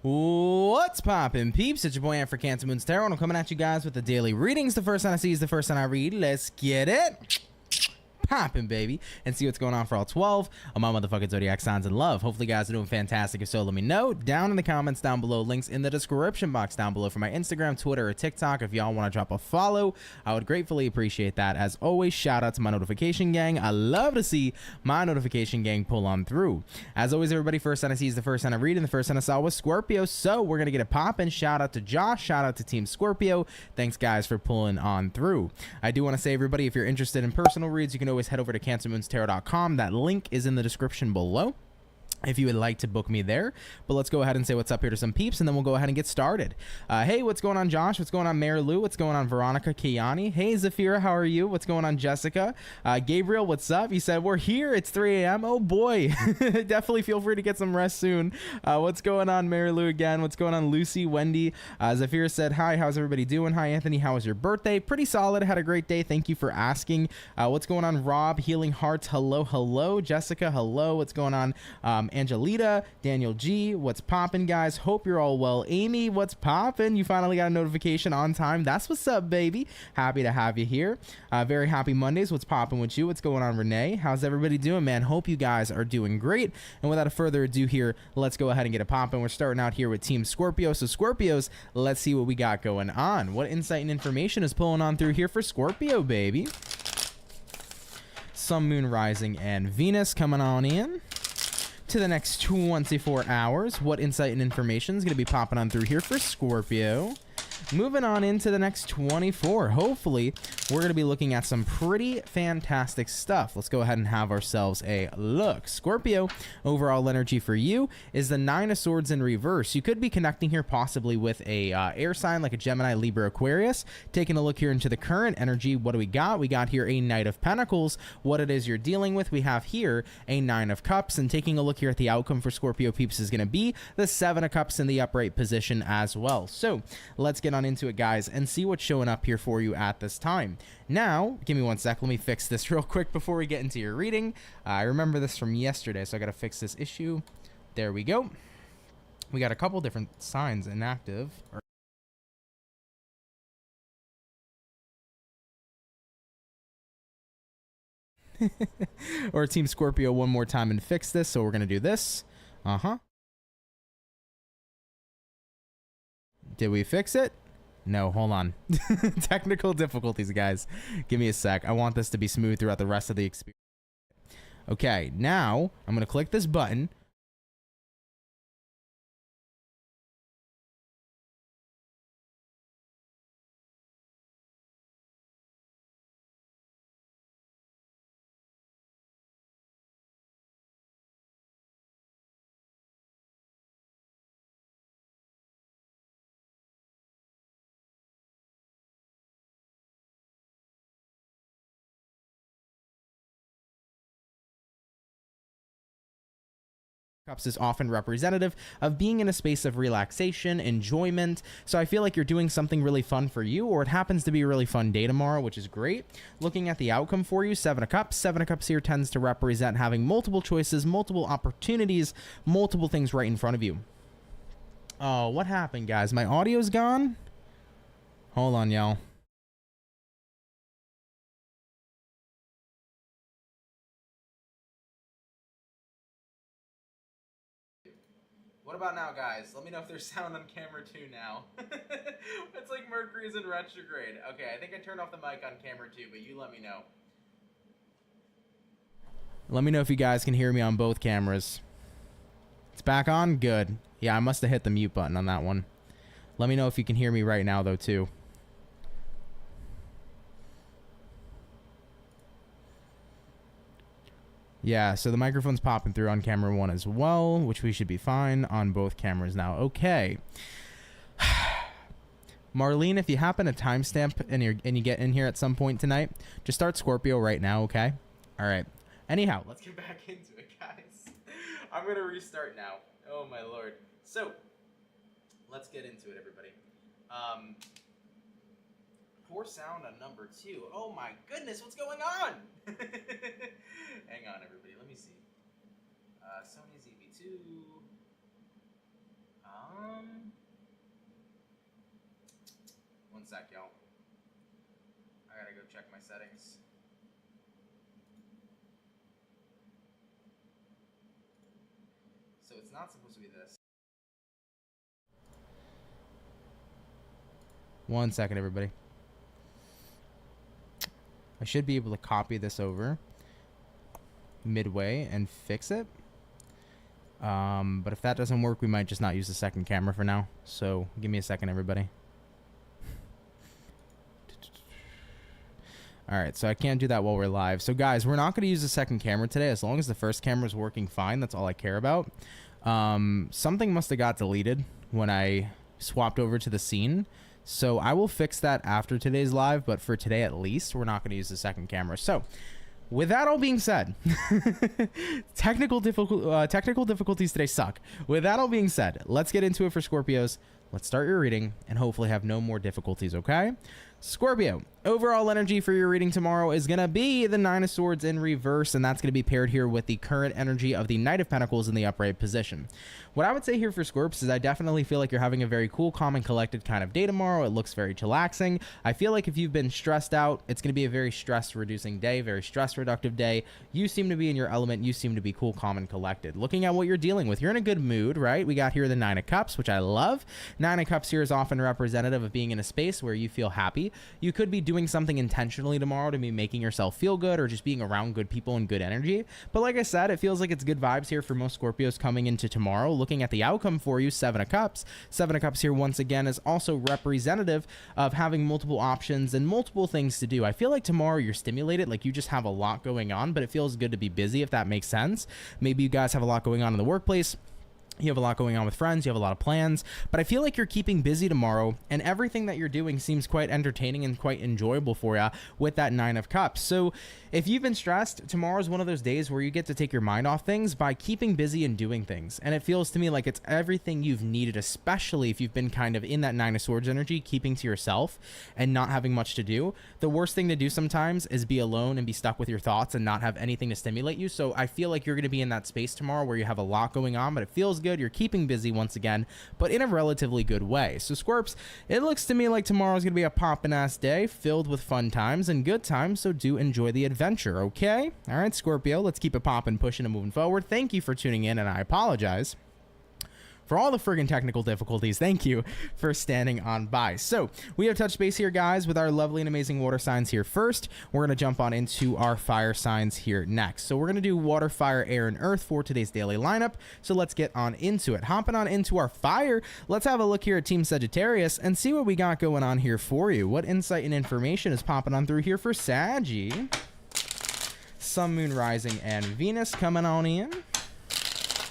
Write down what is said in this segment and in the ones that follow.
What's poppin', peeps? It's your boy for CancerMoonsTarot, and I'm coming at you guys with the daily readings. The first sign I see is the first sign I read. Let's get it poppin', baby, and see what's going on for all 12 of my motherfucking zodiac signs in love. Hopefully you guys are doing fantastic. If so, let me know down in the comments down below. Links in the description box down below for my Instagram, Twitter, or TikTok. If y'all want to drop a follow, I would gratefully appreciate that. As always, shout out to my notification gang. I love to see my notification gang pull on through. As always, everybody, first sign I see is the first sign I read, and the first sign I saw was Scorpio, so we're gonna get it poppin'. Shout out to Josh, shout out to Team Scorpio. Thanks guys for pulling on through. I do want to say, everybody, if you're interested in personal reads, you can always head over to CancerMoonsTarot.com. That link is in the description below if you would like to book me there. But let's go ahead and say what's up here to some peeps, and then we'll go ahead and get started. Hey, what's going on, Josh? What's going on, Mary Lou? What's going on, Veronica Kiani? Hey, Zafira, how are you? What's going on, Jessica? Gabriel, what's up? You said we're here. It's 3 a.m. Oh boy. Definitely feel free to get some rest soon. What's going on, Mary Lou again? What's going on, Lucy? Wendy? Zafira said hi. How's everybody doing? Hi, Anthony. How was your birthday? Pretty solid. Had a great day. Thank you for asking. What's going on, Rob? Healing Hearts. Hello, hello. Jessica, hello. What's going on, Angelita, Daniel G, what's poppin', guys? Hope you're all well. Amy, what's poppin'? You finally got a notification on time. That's what's up, baby. Happy to have you here. Very happy Mondays. What's poppin' with you? What's going on, Renee? How's everybody doing, man? Hope you guys are doing great. And without further ado here, let's go ahead and get it poppin'. We're starting out here with Team Scorpio. So Scorpios, let's see what we got going on. What insight and information is pulling on through here for Scorpio, baby? Sun, Moon, Rising, and Venus coming on in to the next 24 hours. What insight and information is going to be popping on through here for Scorpio? Moving on into the next 24. Hopefully, we're going to be looking at some pretty fantastic stuff. Let's go ahead and have ourselves a look. Scorpio, overall energy for you is the 9 of Swords in reverse. You could be connecting here possibly with a air sign like a Gemini, Libra, Aquarius. Taking a look here into the current energy, what do we got? We got here a Knight of Pentacles. What it is you're dealing with, we have here a 9 of Cups. And taking a look here at the outcome for Scorpio peeps is going to be the 7 of Cups in the upright position as well. So let's get on into it, guys, and see what's showing up here for you at this time. Now, give me one sec. Let me fix this real quick before we get into your reading. I remember this from yesterday, so I got to fix this issue. There we go. We got a couple different signs inactive. Or Team Scorpio one more time and fix this. So we're going to do this. Did we fix it? No, hold on. Technical difficulties, guys. Give me a sec. I want this to be smooth throughout the rest of the experience. Okay, now I'm going to click this button. Cups is often representative of being in a space of relaxation, enjoyment. So I feel like you're doing something really fun for you, or it happens to be a really fun day tomorrow, which is great. Looking at the outcome for you, 7 of Cups. 7 of Cups here tends to represent having multiple choices, multiple opportunities, multiple things right in front of you. Oh, what happened, guys? My audio's gone? Hold on, y'all. What about now, guys? Let me know if there's sound on camera too now. It's like Mercury's in retrograde. Okay, I think I turned off the mic on camera too, but you let me know. Let me know if you guys can hear me on both cameras. It's back on? Good. Yeah, I must have hit the mute button on that one. Let me know if you can hear me right now, though, too. Yeah, so the microphone's popping through on camera 1 as well, which we should be fine on both cameras now. Okay. Marlene, if you happen to timestamp and you get in here at some point tonight, just start Scorpio right now, okay? All right. Anyhow, let's get back into it, guys. I'm going to restart now. Oh, my Lord. So, let's get into it, everybody. Poor sound on number 2. Oh my goodness, what's going on? Hang on, everybody. Let me see. Sony ZV2. sec, y'all. I gotta go check my settings. So it's not supposed to be this. 1 second, everybody. I should be able to copy this over midway and fix it. But if that doesn't work, we might just not use the second camera for now. So give me a second, everybody. All right, so I can't do that while we're live. So guys, we're not going to use the second camera today. As long as the first camera is working fine, that's all I care about. Something must have got deleted when I swapped over to the scene. So I will fix that after today's live, but for today at least, we're not going to use the second camera. So with that all being said, technical difficulties today suck. With that all being said, let's get into it for Scorpios. Let's start your reading and hopefully have no more difficulties, okay? Scorpio, overall energy for your reading tomorrow is going to be the Nine of Swords in reverse, and that's going to be paired here with the current energy of the Knight of Pentacles in the upright position. What I would say here for Scorps is I definitely feel like you're having a very cool, calm, and collected kind of day tomorrow. It looks very chillaxing. I feel like if you've been stressed out, it's going to be a very stress-reducing day, very stress-reductive day. You seem to be in your element. You seem to be cool, calm, and collected. Looking at what you're dealing with, you're in a good mood, right? We got here the Nine of Cups, which I love. Nine of Cups here is often representative of being in a space where you feel happy. You could be doing something intentionally tomorrow to be making yourself feel good or just being around good people and good energy. But like I said, it feels like it's good vibes here for most Scorpios coming into tomorrow. Looking at the outcome for you, Seven of Cups. Seven of Cups here once again is also representative of having multiple options and multiple things to do. I feel like tomorrow you're stimulated, like you just have a lot going on, but it feels good to be busy, if that makes sense. Maybe you guys have a lot going on in the workplace. You have a lot going on with friends, you have a lot of plans, but I feel like you're keeping busy tomorrow, and everything that you're doing seems quite entertaining and quite enjoyable for you with that Nine of Cups. So if you've been stressed, tomorrow's one of those days where you get to take your mind off things by keeping busy and doing things. And it feels to me like it's everything you've needed, especially if you've been kind of in that Nine of Swords energy, keeping to yourself and not having much to do. The worst thing to do sometimes is be alone and be stuck with your thoughts and not have anything to stimulate you. So I feel like you're going to be in that space tomorrow where you have a lot going on, but it feels good. You're keeping busy once again, but in a relatively good way. So Scorps, it looks to me like tomorrow's gonna be a poppin' ass day filled with fun times and good times, so do enjoy the adventure, okay? All right, Scorpio, let's keep it poppin', pushing, and moving forward. Thank you for tuning in, and I apologize for all the friggin' technical difficulties. Thank you for standing on by. So we have touched base here, guys, with our lovely and amazing water signs here first. We're going to jump on into our fire signs here next. So we're going to do water, fire, air, and earth for today's daily lineup. So let's get on into it. Hopping on into our fire, let's have a look here at Team Sagittarius and see what we got going on here for you. What insight and information is popping on through here for Saggy? Sun, Moon, Rising, and Venus coming on in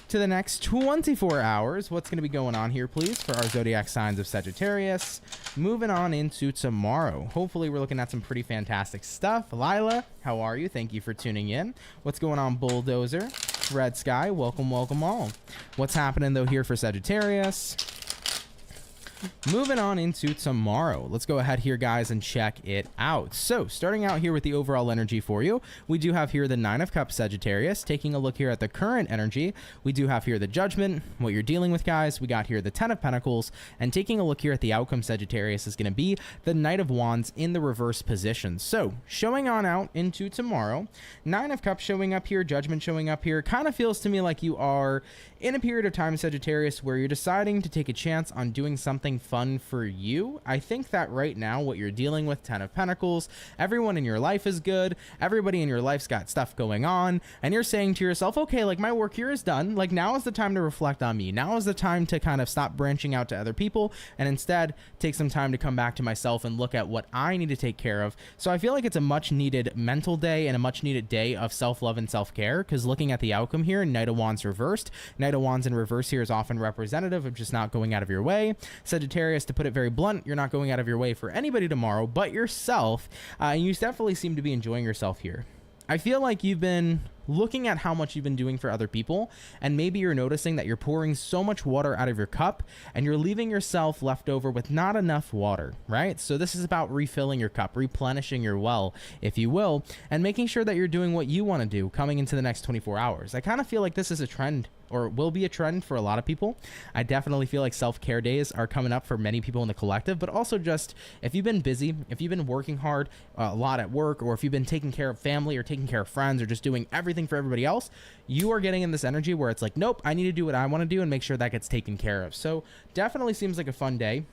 to the next 24 hours. What's going to be going on here, please, for our zodiac signs of Sagittarius? Moving on into tomorrow. Hopefully, we're looking at some pretty fantastic stuff. Lila, how are you? Thank you for tuning in. What's going on, Bulldozer? Red Sky, welcome, welcome all. What's happening, though, here for Sagittarius? Moving on into tomorrow. Let's go ahead here, guys, and check it out. So starting out here with the overall energy for you, we do have here the Nine of Cups, Sagittarius. Taking a look here at the current energy, we do have here the Judgment, what you're dealing with, guys. We got here the Ten of Pentacles, and taking a look here at the outcome, Sagittarius, is going to be the Knight of Wands in the reverse position. So showing on out into tomorrow, Nine of Cups showing up here, Judgment showing up here. Kind of feels to me like you are in a period of time, Sagittarius, where you're deciding to take a chance on doing something fun for you. I think that right now what you're dealing with, Ten of Pentacles, everyone in your life is good, everybody in your life's got stuff going on, and you're saying to yourself, okay, like my work here is done, like now is the time to reflect on me, now is the time to kind of stop branching out to other people and instead take some time to come back to myself and look at what I need to take care of. So I feel like it's a much needed mental day and a much needed day of self-love and self-care, because looking at the outcome here, Knight of Wands reversed, Knight of Wands in reverse here is often representative of just not going out of your way. Sagittarius, to put it very blunt, you're not going out of your way for anybody tomorrow but yourself, and you definitely seem to be enjoying yourself here. I feel like you've been looking at how much you've been doing for other people, and maybe you're noticing that you're pouring so much water out of your cup and you're leaving yourself left over with not enough water, right? So this is about refilling your cup, replenishing your well, if you will, and making sure that you're doing what you want to do coming into the next 24 hours. I kind of feel like this is a trend, or will be a trend for a lot of people. I definitely feel like self-care days are coming up for many people in the collective, but also just if you've been busy, if you've been working hard a lot at work, or if you've been taking care of family or taking care of friends or just doing everything for everybody else, you are getting in this energy where it's like, nope, I need to do what I want to do and make sure that gets taken care of. So definitely seems like a fun day.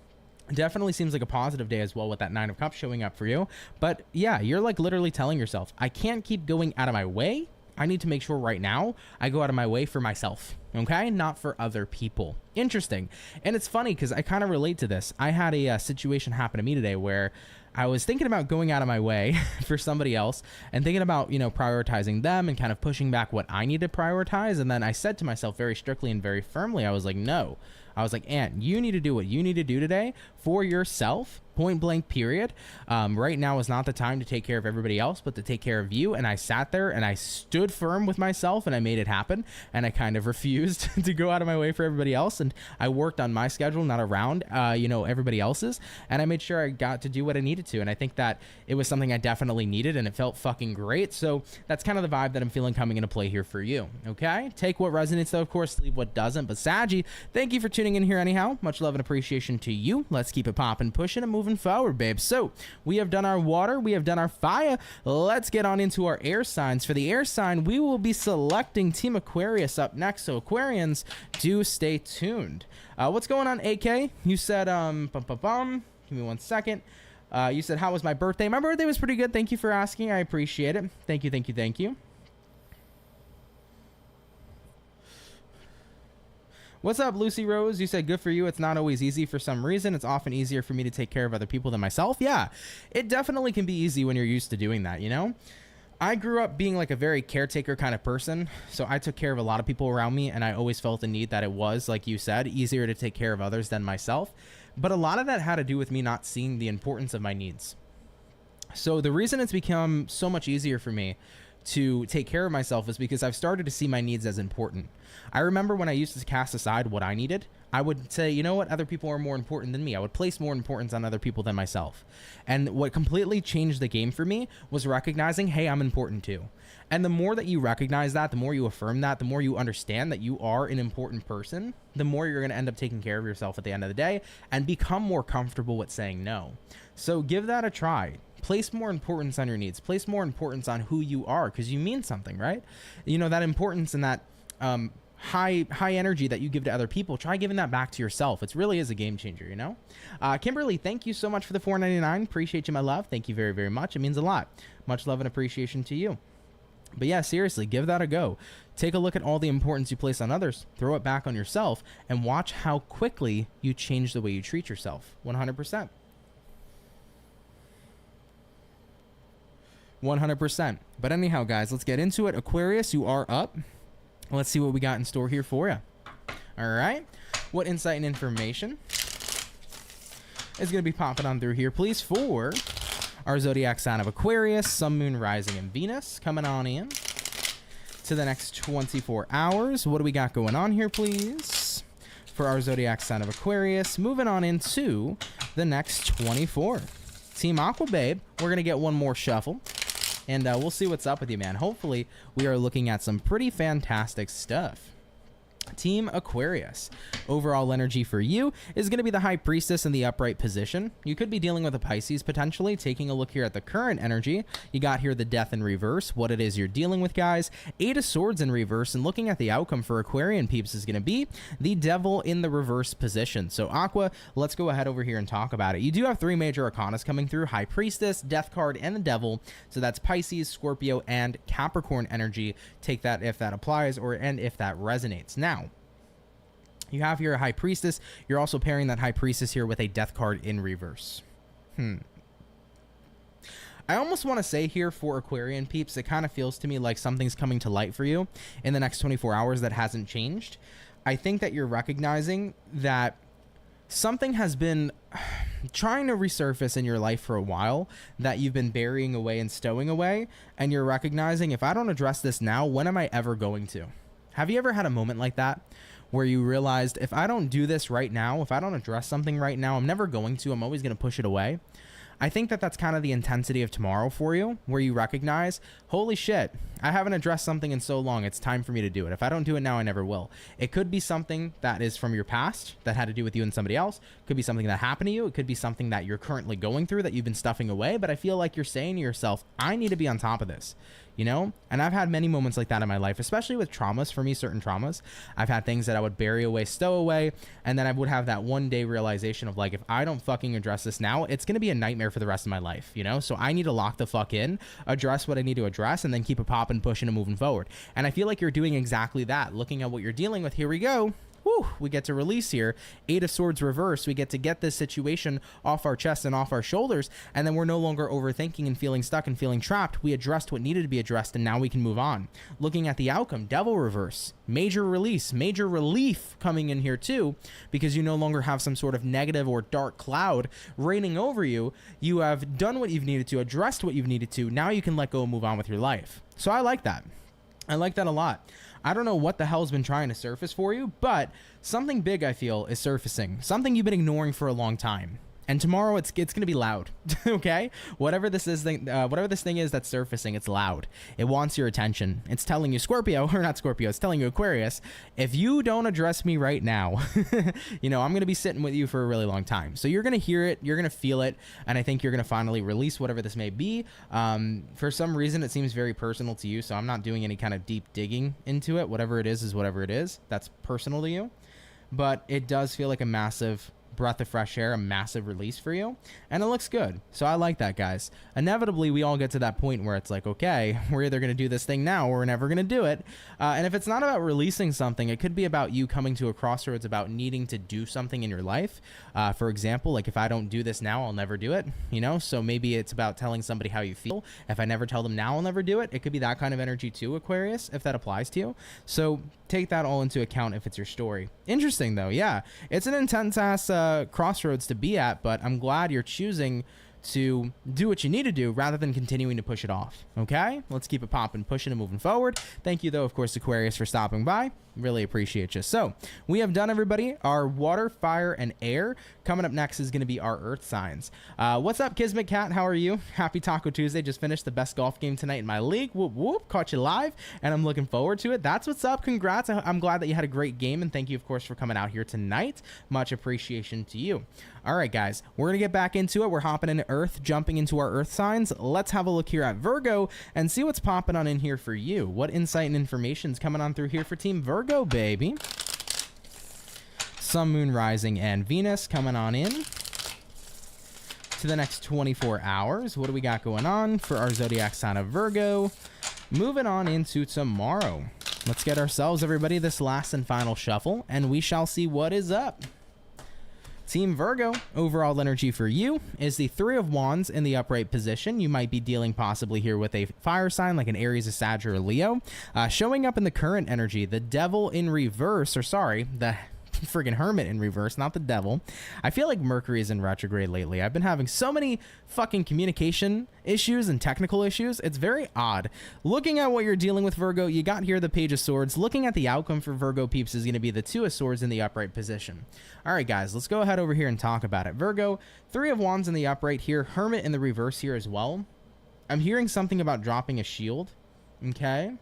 Definitely seems like a positive day as well with that 9 of Cups showing up for you. But yeah, you're like literally telling yourself, I can't keep going out of my way. I need to make sure right now I go out of my way for myself, okay? Not for other people. Interesting. And it's funny because I kind of relate to this. I had a situation happen to me today where I was thinking about going out of my way for somebody else and thinking about, you know, prioritizing them and kind of pushing back what I need to prioritize. And then I said to myself very strictly and very firmly, I was like, no. I was like, Aunt, you need to do what you need to do today for yourself, point blank, period. Right now is not the time to take care of everybody else, but to take care of you. And I sat there and I stood firm with myself and I made it happen. And I kind of refused to go out of my way for everybody else. And I worked on my schedule, not around, you know, everybody else's. And I made sure I got to do what I needed to. And I think that it was something I definitely needed and it felt fucking great. So that's kind of the vibe that I'm feeling coming into play here for you. Okay. Take what resonates though, of course, leave what doesn't. But Saggy, thank you for tuning in here anyhow. Much love and appreciation to you. Let's keep it popping, pushing and moving forward, babe. So we have done our water, we have done our fire. Let's get on into our air signs. For the air sign, we will be selecting Team Aquarius up next. So Aquarians, do stay tuned. What's going on, AK? You said give me 1 second. You said, how was my birthday? My birthday was pretty good. Thank you for asking. I appreciate it. Thank you, thank you, thank you. What's up, Lucy Rose? You said, good for you. It's not always easy for some reason. It's often easier for me to take care of other people than myself. Yeah, it definitely can be easy when you're used to doing that, you know? I grew up being like a very caretaker kind of person. So I took care of a lot of people around me, and I always felt the need that it was, like you said, easier to take care of others than myself. But a lot of that had to do with me not seeing the importance of my needs. So the reason it's become so much easier for me to take care of myself is because I've started to see my needs as important. I remember when I used to cast aside what I needed, I would say, you know what, other people are more important than me. I would place more importance on other people than myself. And what completely changed the game for me was recognizing, hey, I'm important too. And the more that you recognize that, the more you affirm that, the more you understand that you are an important person, the more you're going to end up taking care of yourself at the end of the day and become more comfortable with saying no. So give that a try. Place more importance on your needs. Place more importance on who you are, because you mean something, right? You know, that importance and that high energy that you give to other people, try giving that back to yourself. It really is a game changer, you know? Kimberly, thank you so much for the $4.99. Appreciate you, my love. Thank you very, very much. It means a lot. Much love and appreciation to you. But yeah, seriously, give that a go. Take a look at all the importance you place on others, throw it back on yourself, and watch how quickly you change the way you treat yourself. 100%. 100%. But anyhow, guys, let's get into it. Aquarius, you are up. Let's see what we got in store here for you. All right. What insight and information is going to be popping on through here, please, for our zodiac sign of Aquarius, Sun, Moon, Rising, and Venus coming on in to the next 24 hours. What do we got going on here, please, for our zodiac sign of Aquarius? Moving on into the next 24. Team Aqua Babe, we're going to get one more shuffle. And we'll see what's up with you, man. Hopefully, we are looking at some pretty fantastic stuff. Team Aquarius, overall energy for you is going to be the High Priestess in the upright position. You could be dealing with a Pisces potentially. Taking a look here at the current energy, you got here the Death in reverse, what it is you're dealing with, guys. 8 of Swords in reverse, and looking at the outcome for Aquarian peeps is going to be the Devil in the reverse position. So Aqua, let's go ahead over here and talk about it. You do have 3 major arcanas coming through: High Priestess, Death card, and the Devil. So that's Pisces, Scorpio, and Capricorn energy. Take that if that applies, and if that resonates. Now, you have here a High Priestess. You're also pairing that High Priestess here with a Death card in reverse. I almost want to say here for Aquarian peeps, it kind of feels to me like something's coming to light for you in the next 24 hours that hasn't changed. I think that you're recognizing that something has been trying to resurface in your life for a while that you've been burying away and stowing away, and you're recognizing, if I don't address this now, when am I ever going to? Have you ever had a moment like that where you realized, if I don't do this right now, if I don't address something right now, I'm never going to, I'm always going to push it away? I think that that's kind of the intensity of tomorrow for you, where you recognize, holy shit, I haven't addressed something in so long. It's time for me to do it. If I don't do it now, I never will. It could be something that is from your past that had to do with you and somebody else. It could be something that happened to you. It could be something that you're currently going through that you've been stuffing away. But I feel like you're saying to yourself, I need to be on top of this. You know, and I've had many moments like that in my life, especially with traumas. For me, certain traumas, I've had things that I would bury away, stow away, and then I would have that one day realization of like, if I don't fucking address this now, it's going to be a nightmare for the rest of my life, you know? So I need to lock the fuck in, address what I need to address, and then keep it popping, pushing, and moving forward. And I feel like you're doing exactly that. Looking at what you're dealing with, here we go. Whew, we get to release here. 8 of Swords reverse. We get to get this situation off our chest and off our shoulders, and then we're no longer overthinking and feeling stuck and feeling trapped. We addressed what needed to be addressed, and now we can move on. Looking at the outcome, Devil reverse. Major release, major relief coming in here too, because you no longer have some sort of negative or dark cloud reigning over you. You have done what you've needed to, addressed what you've needed to. Now you can let go and move on with your life. So I like that. I like that a lot. I don't know what the hell's been trying to surface for you, but something big, I feel, is surfacing. Something you've been ignoring for a long time. And tomorrow it's going to be loud. Okay? Whatever this thing is that's surfacing, it's loud. It wants your attention. It's telling you, Scorpio, or not Scorpio, it's telling you, Aquarius, if you don't address me right now, you know, I'm going to be sitting with you for a really long time. So you're going to hear it, you're going to feel it, and I think you're going to finally release whatever this may be. For some reason, it seems very personal to you, so I'm not doing any kind of deep digging into it. Whatever it is whatever it is. That's personal to you. But it does feel like a massive breath of fresh air, a massive release for you, and it looks good. So I like that, guys. Inevitably, we all get to that point where it's like, okay, we're either going to do this thing now or we're never going to do it. And if it's not about releasing something, it could be about you coming to a crossroads about needing to do something in your life. For example, like, if I don't do this now, I'll never do it, you know? So maybe it's about telling somebody how you feel. If I never tell them now, I'll never do it. It could be that kind of energy too, Aquarius, if that applies to you. So take that all into account if it's your story. Interesting though. Yeah, it's an intense ass crossroads to be at, but I'm glad you're choosing to do what you need to do rather than continuing to push it off. Okay, let's keep it popping, pushing, and moving forward. Thank you though, of course, Aquarius, for stopping by. Really appreciate you. So we have done, everybody, our water, fire, and air. Coming up next is going to be our earth signs. What's up, Kismet Cat? How are you? Happy Taco Tuesday. Just finished the best golf game tonight in my league. Whoop whoop, caught you live, and I'm looking forward to it. That's what's up. Congrats. I'm glad that you had a great game, and thank you, of course, for coming out here tonight. Much appreciation to you. All right, guys, we're gonna get back into it. We're hopping into earth, jumping into our earth signs. Let's have a look here at Virgo and see what's popping on in here for you. What insight and information is coming on through here for Team Virgo, baby? Sun, Moon, Rising, and Venus coming on in to the next 24 hours. What do we got going on for our zodiac sign of Virgo? Moving on into tomorrow. Let's get ourselves, everybody, this last and final shuffle, and we shall see what is up. Team Virgo, overall energy for you is the 3 of Wands in the upright position. You might be dealing possibly here with a fire sign like an Aries, a Sag, or a Leo. Showing up in the current energy, the Devil in reverse, or sorry, the friggin' Hermit in reverse, not the Devil. I feel like Mercury is in retrograde lately. I've been having so many fucking communication issues and technical issues. It's very odd. Looking at what you're dealing with, Virgo, you got here the Page of Swords. Looking at the outcome for Virgo peeps is going to be the 2 of Swords in the upright position. All right, guys, let's go ahead over here and talk about it. Virgo, 3 of Wands in the upright here, Hermit in the reverse here as well. I'm hearing something about dropping a shield. Okay.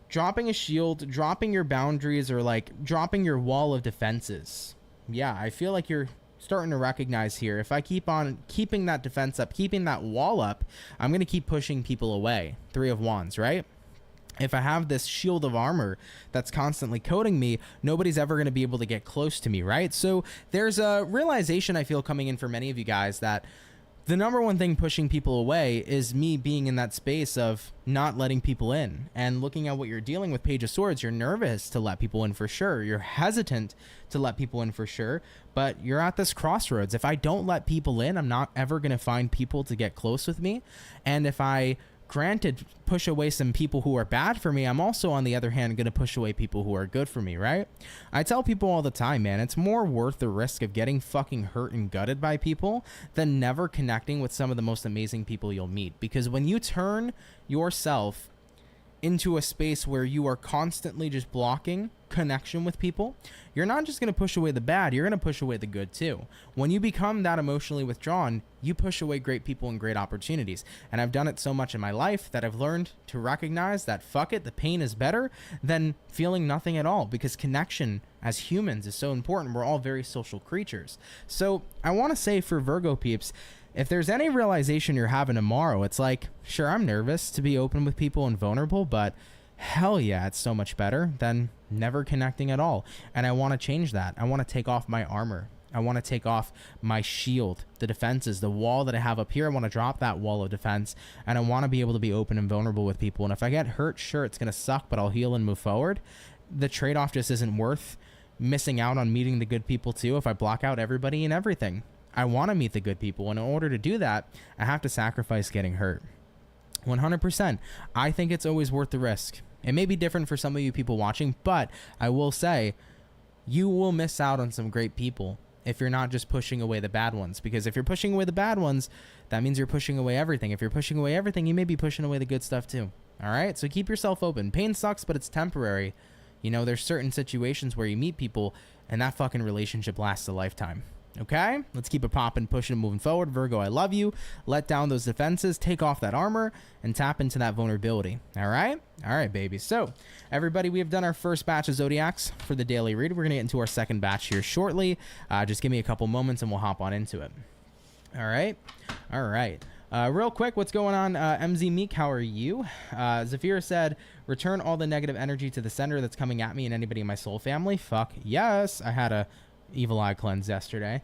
Dropping a shield, dropping your boundaries, or like dropping your wall of defenses. Yeah, I feel like you're starting to recognize here, if I keep on keeping that defense up, keeping that wall up, I'm going to keep pushing people away. 3 of Wands, right? If I have this shield of armor that's constantly coating me, nobody's ever going to be able to get close to me, right? So there's a realization I feel coming in for many of you guys that the number one thing pushing people away is me being in that space of not letting people in. And looking at what you're dealing with, Page of Swords, you're nervous to let people in for sure. You're hesitant to let people in for sure. But you're at this crossroads. If I don't let people in, I'm not ever going to find people to get close with me. And if I granted push away some people who are bad for me, I'm also on the other hand going to push away people who are good for me, right? I tell people all the time, man, it's more worth the risk of getting fucking hurt and gutted by people than never connecting with some of the most amazing people you'll meet. Because when you turn yourself into a space where you are constantly just blocking connection with people, you're not just going to push away the bad, you're going to push away the good too. When you become that emotionally withdrawn, you push away great people and great opportunities. And I've done it so much in my life that I've learned to recognize that fuck it, the pain is better than feeling nothing at all, because connection as humans is so important. We're all very social creatures. So I want to say for Virgo peeps, if there's any realization you're having tomorrow, it's like, sure, I'm nervous to be open with people and vulnerable, but hell yeah, it's so much better than never connecting at all. And I want to change that. I want to take off my armor. I want to take off my shield, the defenses, the wall that I have up here. I want to drop that wall of defense, and I want to be able to be open and vulnerable with people. And if I get hurt, sure, it's going to suck, but I'll heal and move forward. The trade-off just isn't worth missing out on meeting the good people too if I block out everybody and everything. I want to meet the good people, and in order to do that, I have to sacrifice getting hurt. 100%. I think it's always worth the risk. It may be different for some of you people watching, but I will say you will miss out on some great people if you're not just pushing away the bad ones. Because if you're pushing away the bad ones, that means you're pushing away everything. If you're pushing away everything, you may be pushing away the good stuff too. All right? So keep yourself open. Pain sucks, but it's temporary. You know, there's certain situations where you meet people and that fucking relationship lasts a lifetime. Okay, let's keep it popping, pushing and moving forward. Virgo, I love you. Let down those defenses, take off that armor, and tap into that vulnerability. All right, baby. So everybody, we have done our first batch of zodiacs for the daily read. We're gonna get into our second batch here shortly. Just give me a couple moments and we'll hop on into it. All right. Real quick, what's going on? MZ Meek, how are you? Zafira said, return all the negative energy to the center that's coming at me and anybody in my soul family. Fuck yes. I had a evil eye cleanse yesterday.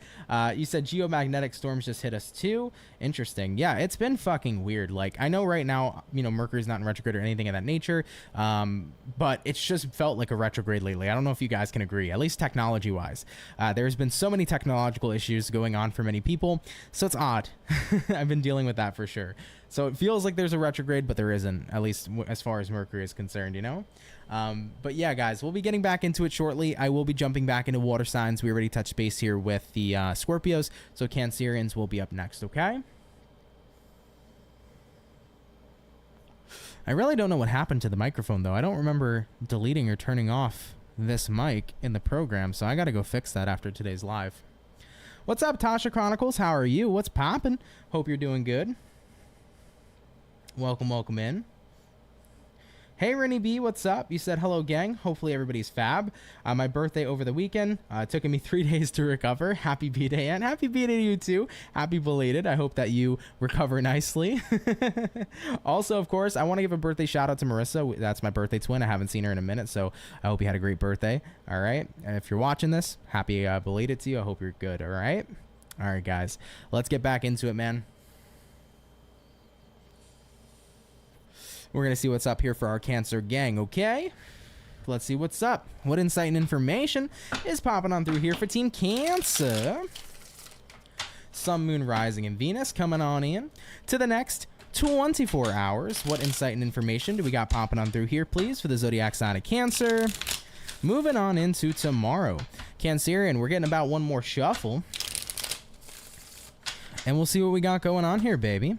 You said geomagnetic storms just hit us too. Interesting. Yeah, it's been fucking weird. Like, I know right now, you know, Mercury's not in retrograde or anything of that nature, but it's just felt like a retrograde lately. I don't know if you guys can agree, at least technology wise. There's been so many technological issues going on for many people, so it's odd. I've been dealing with that for sure. So it feels like there's a retrograde, but there isn't, at least as far as Mercury is concerned, you know? But yeah, guys, we'll be getting back into it shortly. I will be jumping back into water signs. We already touched base here with the Scorpios, so Cancerians will be up next, okay? I really don't know what happened to the microphone, though. I don't remember deleting or turning off this mic in the program, so I gotta go fix that after today's live. What's up, Tasha Chronicles? How are you? What's poppin'? Hope you're doing good. Welcome in. Hey, Rennie B, what's up? You said hello, gang. Hopefully everybody's fab. My birthday over the weekend. It took me 3 days to recover. Happy B-Day, and happy B-Day to you too. Happy belated. I hope that you recover nicely. Also, of course, I want to give a birthday shout out to Marissa. That's my birthday twin. I haven't seen her in a minute, so I hope you had a great birthday. All right. And if you're watching this, happy belated to you. I hope you're good. All right. All right, guys. Let's get back into it, man. We're going to see what's up here for our Cancer gang, okay? Let's see what's up. What insight and information is popping on through here for Team Cancer? Sun, Moon, Rising, and Venus coming on in to the next 24 hours. What insight and information do we got popping on through here, please, for the zodiac sign of Cancer? Moving on into tomorrow. Cancerian, we're getting about one more shuffle. And we'll see what we got going on here, baby.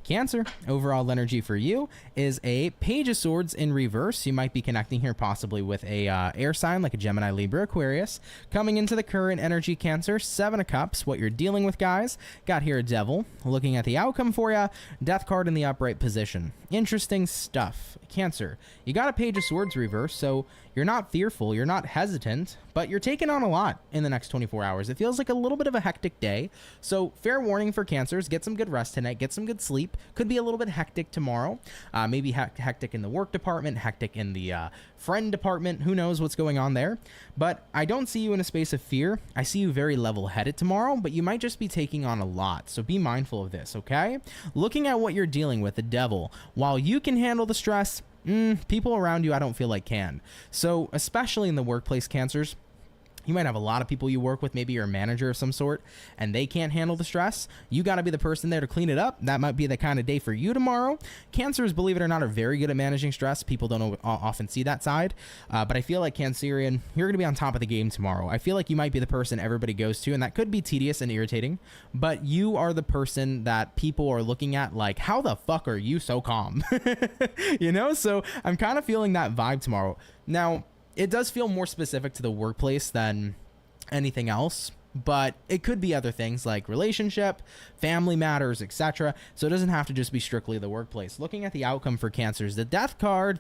Cancer, overall energy for you is a Page of Swords in reverse. You might be connecting here possibly with a air sign like a Gemini, Libra, Aquarius. Coming into the current energy, Cancer, 7 of Cups. What you're dealing with, guys. Got here a Devil. Looking at the outcome for you, Death card in the upright position. Interesting stuff. Cancer, you got a Page of Swords reverse, so you're not fearful, you're not hesitant, but you're taking on a lot in the next 24 hours. It feels like a little bit of a hectic day. So fair warning for Cancers, get some good rest tonight, get some good sleep. Could be a little bit hectic tomorrow. Maybe hectic in the work department, hectic in the friend department. Who knows what's going on there? But I don't see you in a space of fear. I see you very level-headed tomorrow, but you might just be taking on a lot. So be mindful of this, okay? Looking at what you're dealing with, the Devil, while you can handle the stress, people around you I don't feel like can. So especially in the workplace, Cancers, You might have a lot of people you work with. Maybe you're a manager of some sort and they can't handle the stress. You got to be the person there to clean it up. That might be the kind of day for you tomorrow. Cancers, believe it or not, are very good at managing stress. People don't often see that side. But I feel like Cancerian, you're going to be on top of the game tomorrow. I feel like you might be the person everybody goes to, and that could be tedious and irritating. But you are the person that people are looking at like, how the fuck are you so calm? You know? So I'm kind of feeling that vibe tomorrow. Now, it does feel more specific to the workplace than anything else, but it could be other things like relationship, family matters, etc. So it doesn't have to just be strictly the workplace. Looking at the outcome for Cancers, the death card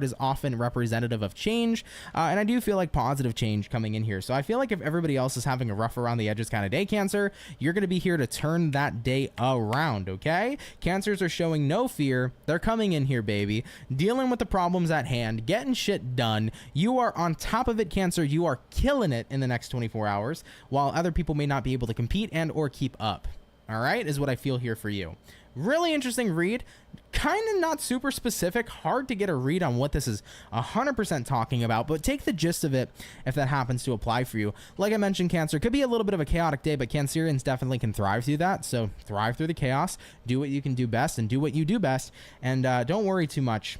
is often representative of change, and I do feel like positive change coming in here. So I feel like if everybody else is having a rough around the edges kind of day, Cancer, you're going to be here to turn that day around, okay? Cancers are showing no fear. They're coming in here, baby, dealing with the problems at hand, getting shit done. You are on top of it, Cancer. You are killing it in the next 24 hours, while other people may not be able to compete and or keep up. All right, is what I feel here for you. Really interesting read. Kind of not super specific. Hard to get a read on what this is 100% talking about, but take the gist of it if that happens to apply for you. Like I mentioned, Cancer, could be a little bit of a chaotic day, but Cancerians definitely can thrive through that. So thrive through the chaos. Do what you can do best and do what you do best. And don't worry too much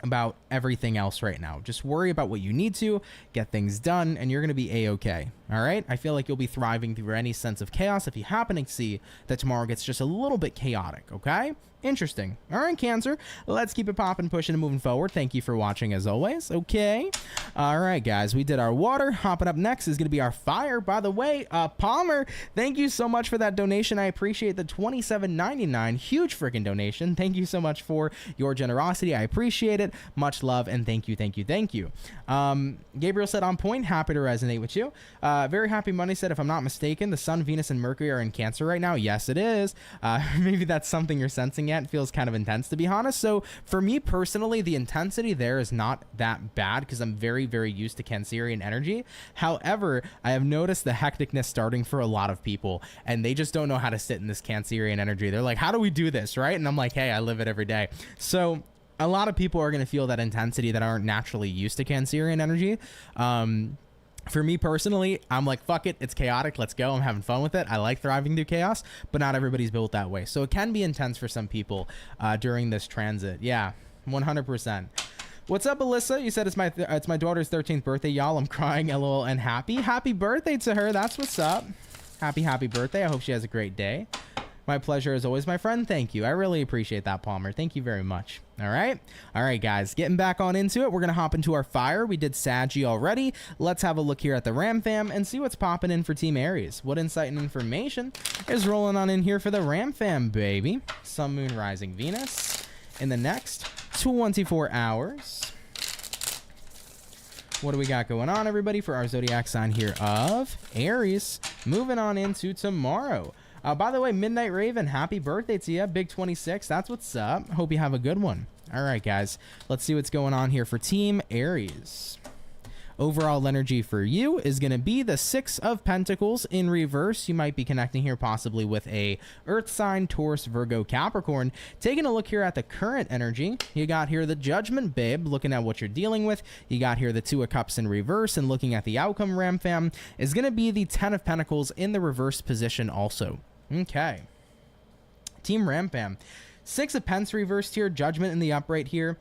about everything else right now. Just worry about what you need to get things done, and you're going to be a-okay. All right, I feel like you'll be thriving through any sense of chaos if you happen to see that tomorrow gets just a little bit chaotic. Okay, interesting. All right, Cancer, let's keep it popping, pushing, and moving forward. Thank you for watching as always. Okay, all right, guys, we did our water. Hopping up next is going to be our fire. By the way, Palmer, thank you so much for that donation. I appreciate the $27.99 huge freaking donation. Thank you so much for your generosity. I appreciate it. Much love, and thank you, thank you, thank you. Gabriel said, on point, happy to resonate with you. Very Happy Money said, if I'm not mistaken, the Sun, Venus, and Mercury are in Cancer right now. Yes, it is. Maybe that's something you're sensing yet. It feels kind of intense, to be honest. So for me personally, the intensity there is not that bad because I'm very, very used to Cancerian energy. However, I have noticed the hecticness starting for a lot of people, and they just don't know how to sit in this Cancerian energy. They're like, how do we do this, right? And I'm like, hey, I live it every day. So a lot of people are going to feel that intensity that aren't naturally used to Cancerian energy. For me personally, I'm like, fuck it, it's chaotic, let's go. I'm having fun with it. I like thriving through chaos, but not everybody's built that way. So it can be intense for some people during this transit. Yeah, 100%. What's up, Alyssa? You said it's my daughter's 13th birthday, y'all. I'm crying, lol, and happy. Happy birthday to her. That's what's up. Happy birthday. I hope she has a great day. My pleasure as always, my friend. Thank you. I really appreciate that, Palmer. Thank you very much. All right, guys, getting back on into it. We're going to hop into our fire. We did Saggy already. Let's have a look here at the Ram Fam and see what's popping in for Team Aries. What insight and information is rolling on in here for the Ram Fam, baby? Sun, Moon, Rising, Venus in the next 24 hours. What do we got going on, everybody, for our zodiac sign here of Aries? Moving on into tomorrow. By the way, Midnight Raven, happy birthday to you. Big 26, that's what's up. Hope you have a good one. All right, guys, let's see what's going on here for Team Aries. Overall energy for you is going to be the Six of Pentacles in reverse. You might be connecting here possibly with a Earth sign, Taurus, Virgo, Capricorn. Taking a look here at the current energy, you got here the Judgment, babe, looking at what you're dealing with. You got here the Two of Cups in reverse, and looking at the outcome, Ram Fam, is going to be the Ten of Pentacles in the reverse position also. Okay. Team Ram Fam. Six of Pence reversed here, Judgment in the upright here.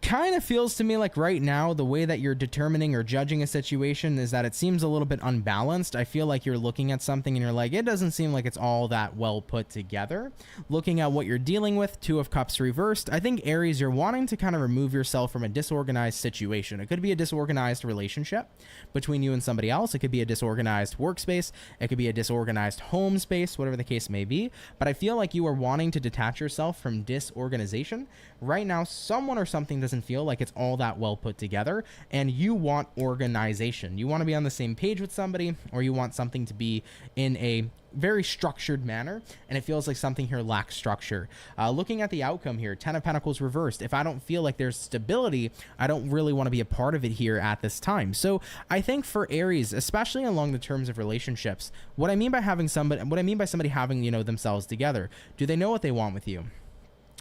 Kind of feels to me like right now the way that you're determining or judging a situation is that it seems a little bit unbalanced. I feel like you're looking at something and you're like, it doesn't seem like it's all that well put together. Looking at what you're dealing with, Two of Cups reversed. I think Aries, you're wanting to kind of remove yourself from a disorganized situation. It could be a disorganized relationship between you and somebody else. It could be a disorganized workspace. It could be a disorganized home space, whatever the case may be. But I feel like you are wanting to detach yourself from disorganization. Right now, someone or something doesn't feel like it's all that well put together, and you want organization. You want to be on the same page with somebody, or you want something to be in a very structured manner, and it feels like something here lacks structure. Looking at the outcome here, Ten of Pentacles reversed. If I don't feel like there's stability, I don't really want to be a part of it here at this time. So I think for Aries, especially along the terms of relationships, what I mean by somebody having, you know, themselves together, do they know what they want with you?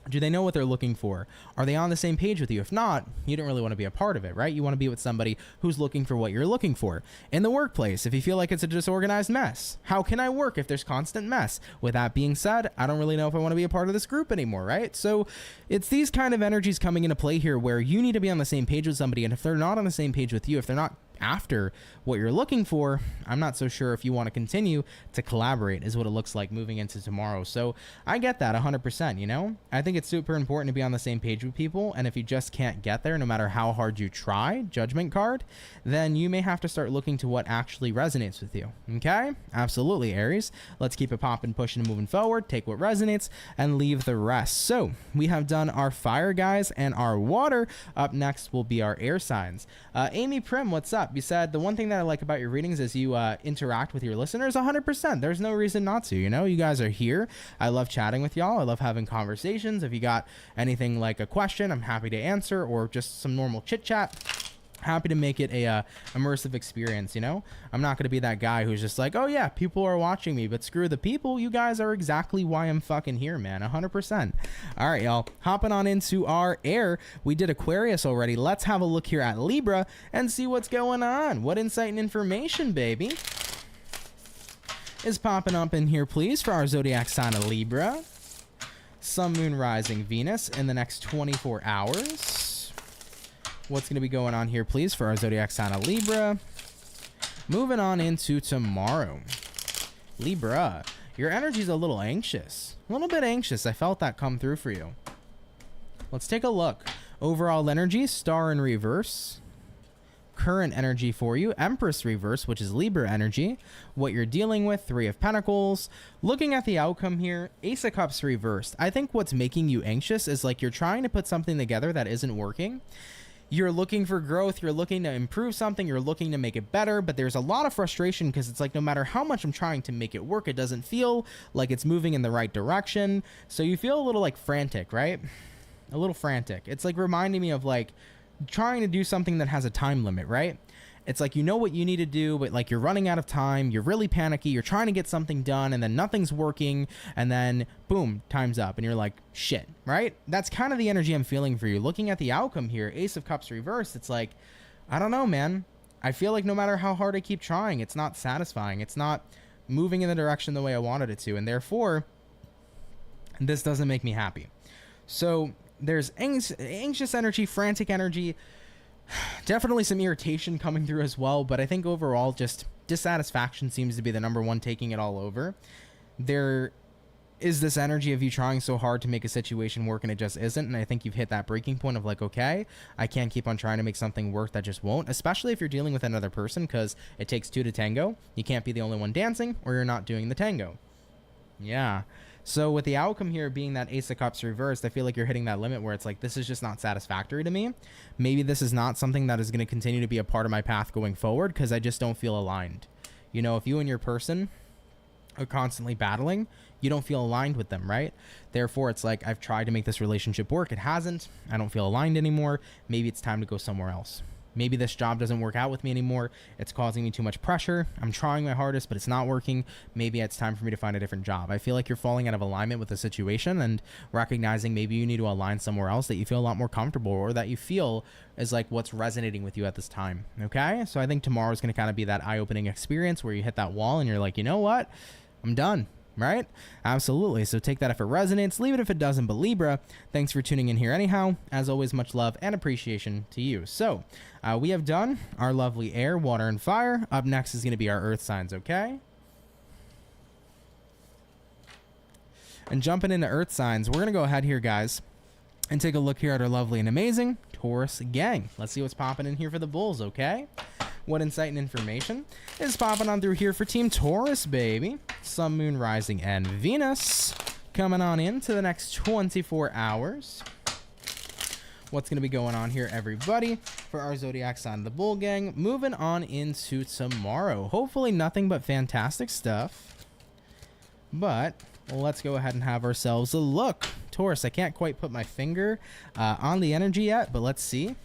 Do they know what they're looking for? Are they on the same page with you? If not, you don't really want to be a part of it, right? You want to be with somebody who's looking for what you're looking for. In the workplace, if you feel like it's a disorganized mess, how can I work if there's constant mess? With that being said, I don't really know if I want to be a part of this group anymore, right? So it's these kind of energies coming into play here where you need to be on the same page with somebody. And if they're not on the same page with you, if they're not after what you're looking for, I'm not so sure if you want to continue to collaborate is what it looks like moving into tomorrow. So I get that 100%, you know? I think it's super important to be on the same page with people, and if you just can't get there no matter how hard you try, judgment card, then you may have to start looking to what actually resonates with you. Okay? Absolutely, Aries. Let's keep it popping, pushing, and moving forward. Take what resonates and leave the rest. So we have done our fire guys and our water. Up next will be our air signs. Amy Prim, what's up? You said the one thing that I like about your readings is you interact with your listeners 100%. There's no reason not to, you know? You guys are here. I love chatting with y'all. I love having conversations. If you got anything like a question, I'm happy to answer, or just some normal chit chat. Happy to make it a immersive experience, you know? I'm not going to be that guy who's just like, oh yeah, people are watching me, but screw the people. You guys are exactly why I'm fucking here, man. 100%. All right, y'all. Hopping on into our air. We did Aquarius already. Let's have a look here at Libra and see what's going on. What insight and information, baby, is popping up in here, please, for our zodiac sign of Libra. Sun, Moon, Rising, Venus in the next 24 hours. What's going to be going on here, please, for our zodiac sign of Libra? Moving on into tomorrow. Libra, your energy's a little anxious. A little bit anxious. I felt that come through for you. Let's take a look. Overall energy, Star in reverse. Current energy for you, Empress reverse, which is Libra energy. What you're dealing with, Three of Pentacles. Looking at the outcome here, Ace of Cups reversed. I think what's making you anxious is like you're trying to put something together that isn't working. You're looking for growth, you're looking to improve something, you're looking to make it better, but there's a lot of frustration because it's like no matter how much I'm trying to make it work, it doesn't feel like it's moving in the right direction. So you feel a little like frantic, right? A little frantic. It's like reminding me of like trying to do something that has a time limit, right? It's like you know what you need to do, but like you're running out of time, you're really panicky, you're trying to get something done, and then nothing's working, and then boom, time's up, and you're like, shit, right? That's kind of the energy I'm feeling for you. Looking at the outcome here, Ace of Cups reversed, it's like, I don't know, man. I feel like no matter how hard I keep trying, it's not satisfying. It's not moving in the direction the way I wanted it to, and therefore, this doesn't make me happy. So there's anxious energy, frantic energy, definitely some irritation coming through as well, but I think overall just dissatisfaction seems to be the number one taking it all over. There is this energy of you trying so hard to make a situation work and it just isn't, and I think you've hit that breaking point of like, okay, I can't keep on trying to make something work that just won't, especially if you're dealing with another person, because it takes two to tango. You can't be the only one dancing or you're not doing the tango. Yeah. So with the outcome here being that Ace of Cups reversed, I feel like you're hitting that limit where it's like, this is just not satisfactory to me. Maybe this is not something that is going to continue to be a part of my path going forward because I just don't feel aligned. You know, if you and your person are constantly battling, you don't feel aligned with them, right? Therefore, it's like, I've tried to make this relationship work. It hasn't. I don't feel aligned anymore. Maybe it's time to go somewhere else. Maybe this job doesn't work out with me anymore. It's causing me too much pressure. I'm trying my hardest, but it's not working. Maybe it's time for me to find a different job. I feel like you're falling out of alignment with the situation and recognizing maybe you need to align somewhere else that you feel a lot more comfortable or that you feel is like what's resonating with you at this time. Okay? So I think tomorrow is going to kind of be that eye-opening experience where you hit that wall and you're like, you know what? I'm done. Right? Absolutely. So take that if it resonates, leave it if it doesn't. But Libra, thanks for tuning in here anyhow. As always, much love and appreciation to you. So we have done our lovely air, water, and fire. Up next is going to be our earth signs, okay? And jumping into earth signs, we're going to go ahead here, guys, and take a look here at our lovely and amazing Taurus gang. Let's see what's popping in here for the bulls, okay? What insight and information is popping on through here for Team Taurus, baby? Sun, Moon, Rising, and Venus coming on into the next 24 hours. What's going to be going on here, everybody, for our zodiac sign, the bull gang? Moving on into tomorrow. Hopefully nothing but fantastic stuff. But let's go ahead and have ourselves a look. Taurus, I can't quite put my finger on the energy yet, but let's see.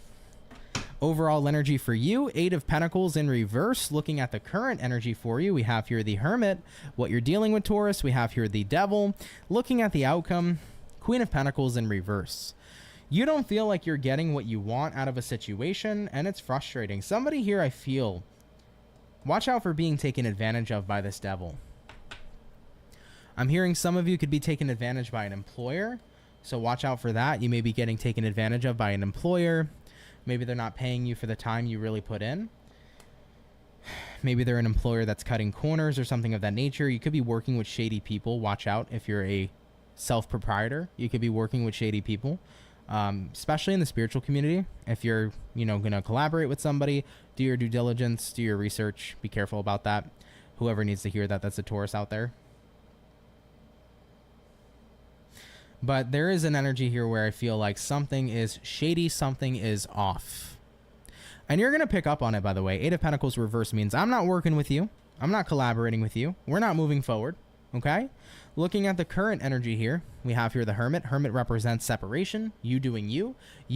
Overall energy for you, Eight of Pentacles in reverse. Looking at the current energy for you, we have here the Hermit. What you're dealing with, Taurus, we have here the Devil. Looking at the outcome, Queen of Pentacles in reverse. You don't feel like you're getting what you want out of a situation, and it's frustrating. Somebody here, I feel, watch out for being taken advantage of by this devil. I'm hearing some of you could be taken advantage by an employer, so watch out for that. You may be getting taken advantage of by an employer. Maybe they're not paying you for the time you really put in. Maybe they're an employer that's cutting corners or something of that nature. You could be working with shady people. Watch out if you're a self-proprietor. You could be working with shady people. Especially in the spiritual community. If you're, going to collaborate with somebody, do your due diligence, do your research, be careful about that. Whoever needs to hear that, that's a Taurus out there. But there is an energy here where I feel like something is shady, something is off. And you're going to pick up on it, by the way. Eight of Pentacles reverse means I'm not working with you. I'm not collaborating with you. We're not moving forward. Okay? Looking at the current energy here, we have here the Hermit. Hermit represents separation, you doing you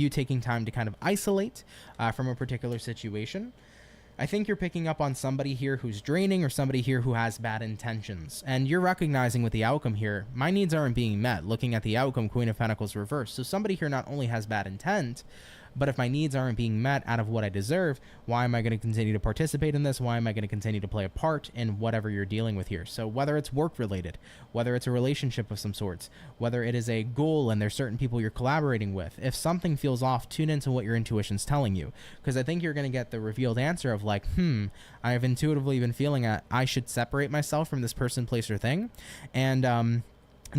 taking time to kind of isolate from a particular situation. I think you're picking up on somebody here who's draining or somebody here who has bad intentions. And you're recognizing with the outcome here, my needs aren't being met. Looking at the outcome, Queen of Pentacles reversed. So somebody here not only has bad intent, but if my needs aren't being met out of what I deserve, why am I going to continue to participate in this? Why am I going to continue to play a part in whatever you're dealing with here? So whether it's work related, whether it's a relationship of some sorts, whether it is a goal and there's certain people you're collaborating with, if something feels off, tune into what your intuition's telling you. Because I think you're going to get the revealed answer of like, I've intuitively been feeling I should separate myself from this person, place, or thing. And,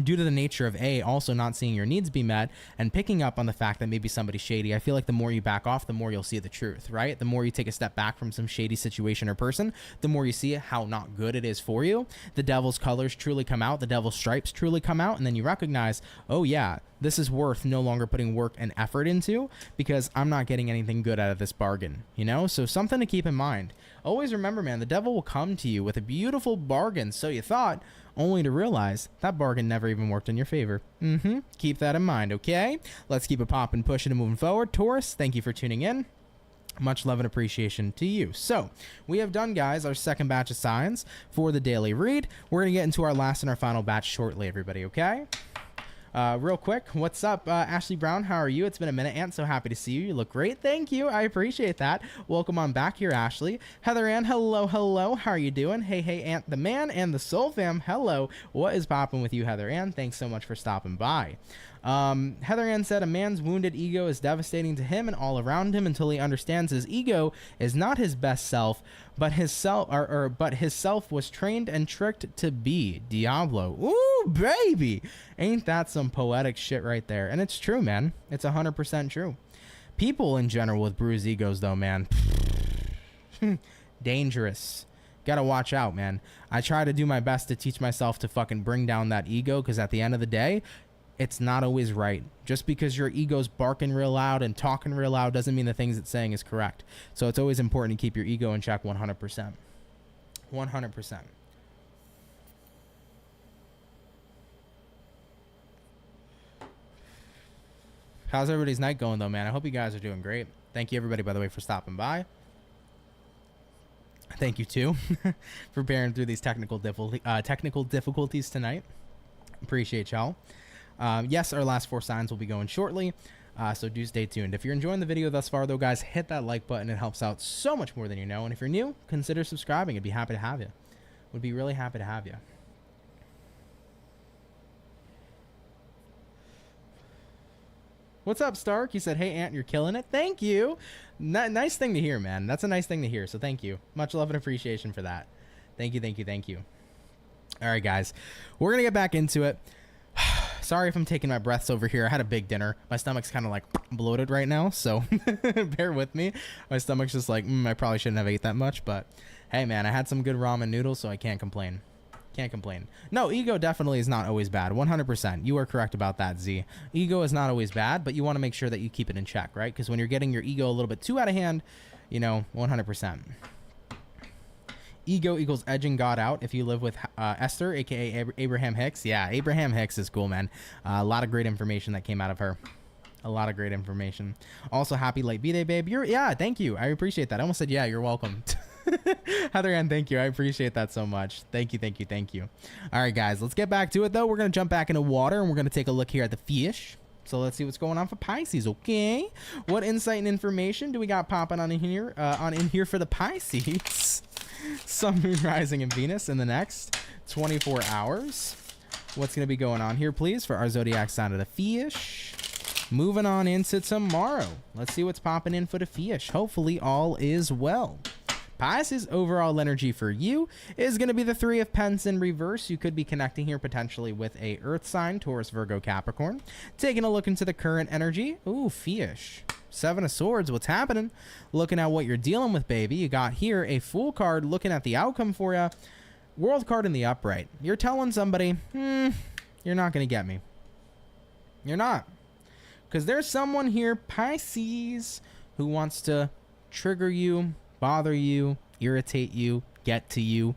due to the nature of also not seeing your needs be met and picking up on the fact that maybe somebody's shady, I feel like the more you back off, the more you'll see the truth, right? The more you take a step back from some shady situation or person, the more you see how not good it is for you. The devil's colors truly come out, the devil's stripes truly come out, and then you recognize, oh yeah, this is worth no longer putting work and effort into because I'm not getting anything good out of this bargain, So something to keep in mind. Always remember, man, the devil will come to you with a beautiful bargain, so you thought, only to realize that bargain never even worked in your favor. Keep that in mind, okay? Let's keep it popping, pushing, and moving forward. Taurus, thank you for tuning in. Much love and appreciation to you. So we have done, guys, our second batch of signs for the daily read. We're going to get into our last and our final batch shortly, everybody, okay? Real quick, what's up, Ashley Brown? How are you? It's been a minute, Aunt. So happy to see you. You look great. Thank you. I appreciate that. Welcome on back here, Ashley. Heather Ann, hello, hello. How are you doing? Hey, Aunt the Man and the Soul Fam. Hello. What is popping with you, Heather Ann? Thanks so much for stopping by. Heather Ann said a man's wounded ego is devastating to him and all around him until he understands his ego is not his best self, but his self was trained and tricked to be. Diablo. Ooh, baby. Ain't that some poetic shit right there? And it's true, man. It's 100% true. People in general with bruised egos, though, man. Dangerous. Gotta watch out, man. I try to do my best to teach myself to fucking bring down that ego, because at the end of the day, it's not always right. Just because your ego's barking real loud and talking real loud doesn't mean the things it's saying is correct. So it's always important to keep your ego in check 100%. 100%. How's everybody's night going, though, man? I hope you guys are doing great. Thank you, everybody, by the way, for stopping by. Thank you, too, for bearing through these technical difficulties tonight. Appreciate y'all. Yes, our last 4 signs will be going shortly, so do stay tuned. If you're enjoying the video thus far, though, guys, hit that like button. It helps out so much more than you know. And if you're new, consider subscribing. I'd be happy to have you. Would be really happy to have you. What's up, Stark? You said, hey, Aunt, you're killing it. Thank you. Nice thing to hear, man. That's a nice thing to hear, so thank you. Much love and appreciation for that. Thank you, thank you, thank you. All right, guys. We're going to get back into it. Sorry if I'm taking my breaths over here. I had a big dinner. My stomach's kind of like bloated right now, so bear with me. My stomach's just like, I probably shouldn't have ate that much, but hey, man, I had some good ramen noodles, so I can't complain. Can't complain. No, ego definitely is not always bad. 100%. You are correct about that, Z. Ego is not always bad, but you want to make sure that you keep it in check, right? Because when you're getting your ego a little bit too out of hand, 100%. Ego equals edging God out. If you live with Esther, aka Abraham Hicks. Yeah, Abraham Hicks is cool, man. A lot of great information that came out of her. A lot of great information. Also, happy late B-Day, babe. Yeah, thank you. I appreciate that. I almost said, yeah, you're welcome. Heather Ann, thank you. I appreciate that so much. Thank you, thank you, thank you. All right, guys, let's get back to it, though. We're going to jump back into water, and we're going to take a look here at the fish. So let's see what's going on for Pisces, okay? What insight and information do we got popping on in here for the Pisces? Sun, Moon, Rising, and Venus in the next 24 hours. What's going to be going on here, please, for our zodiac sign of the fish? Moving on into tomorrow. Let's see what's popping in for the fish. Hopefully all is well. Pisces, overall energy for you is going to be the Three of Pence in reverse. You could be connecting here potentially with a earth sign, Taurus, Virgo, Capricorn. Taking a look into the current energy. Ooh, fish. Seven of Swords, what's happening? Looking at what you're dealing with, baby. You got here a Fool card looking at the outcome for you. World card in the upright. You're telling somebody, you're not going to get me. You're not. Because there's someone here, Pisces, who wants to trigger you, bother you, irritate you, get to you.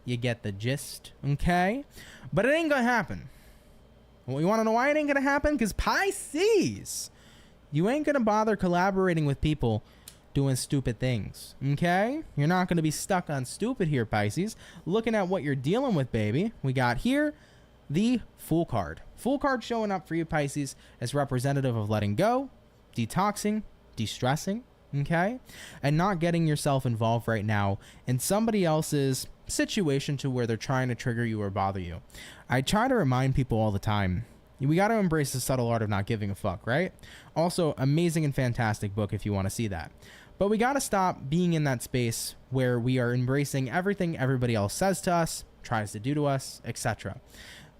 You get the gist, okay? But it ain't going to happen. Well, you want to know why it ain't going to happen? Because Pisces, you ain't going to bother collaborating with people doing stupid things, okay? You're not going to be stuck on stupid here, Pisces. Looking at what you're dealing with, baby. We got here the Fool card. Fool card showing up for you, Pisces, as representative of letting go, detoxing, de-stressing, okay? And not getting yourself involved right now in somebody else's situation to where they're trying to trigger you or bother you. I try to remind people all the time, we got to embrace the subtle art of not giving a fuck, right? Also, amazing and fantastic book if you want to see that. But we got to stop being in that space where we are embracing everything everybody else says to us, tries to do to us, etc.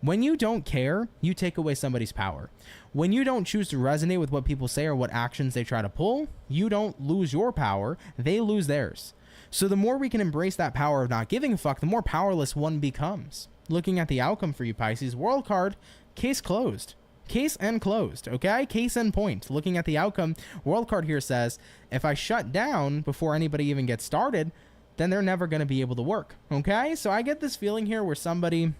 When you don't care, you take away somebody's power. When you don't choose to resonate with what people say or what actions they try to pull, you don't lose your power, they lose theirs. So the more we can embrace that power of not giving a fuck, the more powerless one becomes. Looking at the outcome for you, Pisces, World card, case closed. Case and closed, okay? Case and point. Looking at the outcome, World card here says, if I shut down before anybody even gets started, then they're never going to be able to work, okay? So I get this feeling here where somebody...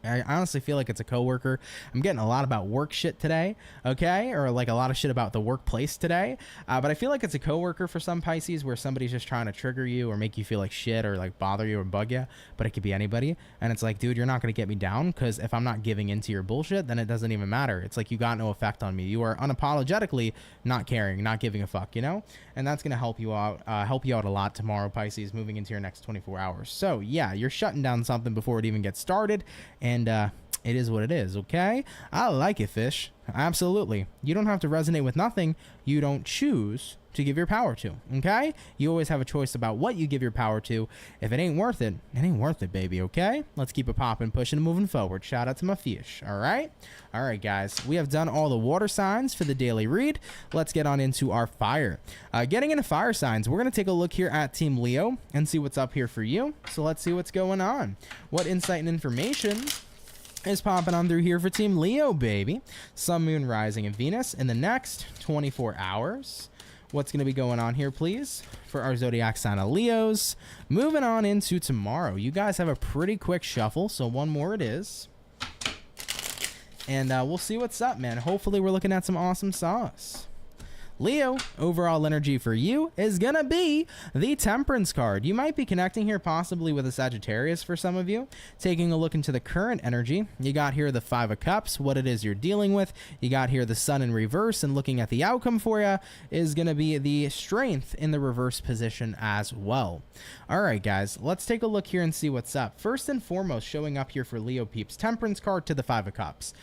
I honestly feel like it's a coworker. I'm getting a lot about work shit today, okay? Or like a lot of shit about the workplace today. But I feel like it's a coworker for some Pisces where somebody's just trying to trigger you or make you feel like shit or like bother you or bug you. But it could be anybody. And it's like, dude, you're not going to get me down because if I'm not giving into your bullshit, then it doesn't even matter. It's like you got no effect on me. You are unapologetically not caring, not giving a fuck, you know? And that's going to help you out a lot tomorrow, Pisces, moving into your next 24 hours. So yeah, you're shutting down something before it even gets started. And it is what it is, okay? I like it, fish. Absolutely. You don't have to resonate with nothing you don't choose to give your power to, okay? You always have a choice about what you give your power to. If it ain't worth it, it ain't worth it, baby, okay? Let's keep it popping, pushing, and moving forward. Shout out to my fish, all right? All right, guys. We have done all the water signs for the daily read. Let's get on into our fire. Getting into fire signs, we're going to take a look here at Team Leo and see what's up here for you. So let's see what's going on. What insight and information is popping on through here for Team Leo, baby? Sun, Moon, Rising, and Venus in the next 24 hours. What's going to be going on here, please, for our zodiac sign of Leos? Moving on into tomorrow. You guys have a pretty quick shuffle, so one more it is. And we'll see what's up, man. Hopefully we're looking at some awesome sauce. Leo, overall energy for you is going to be the Temperance card. You might be connecting here possibly with a Sagittarius for some of you. Taking a look into the current energy, you got here the Five of Cups, what it is you're dealing with. You got here the Sun in reverse, and looking at the outcome for you is going to be the Strength in the reverse position as well. All right, guys, let's take a look here and see what's up. First and foremost, showing up here for Leo peeps, Temperance card to the Five of Cups.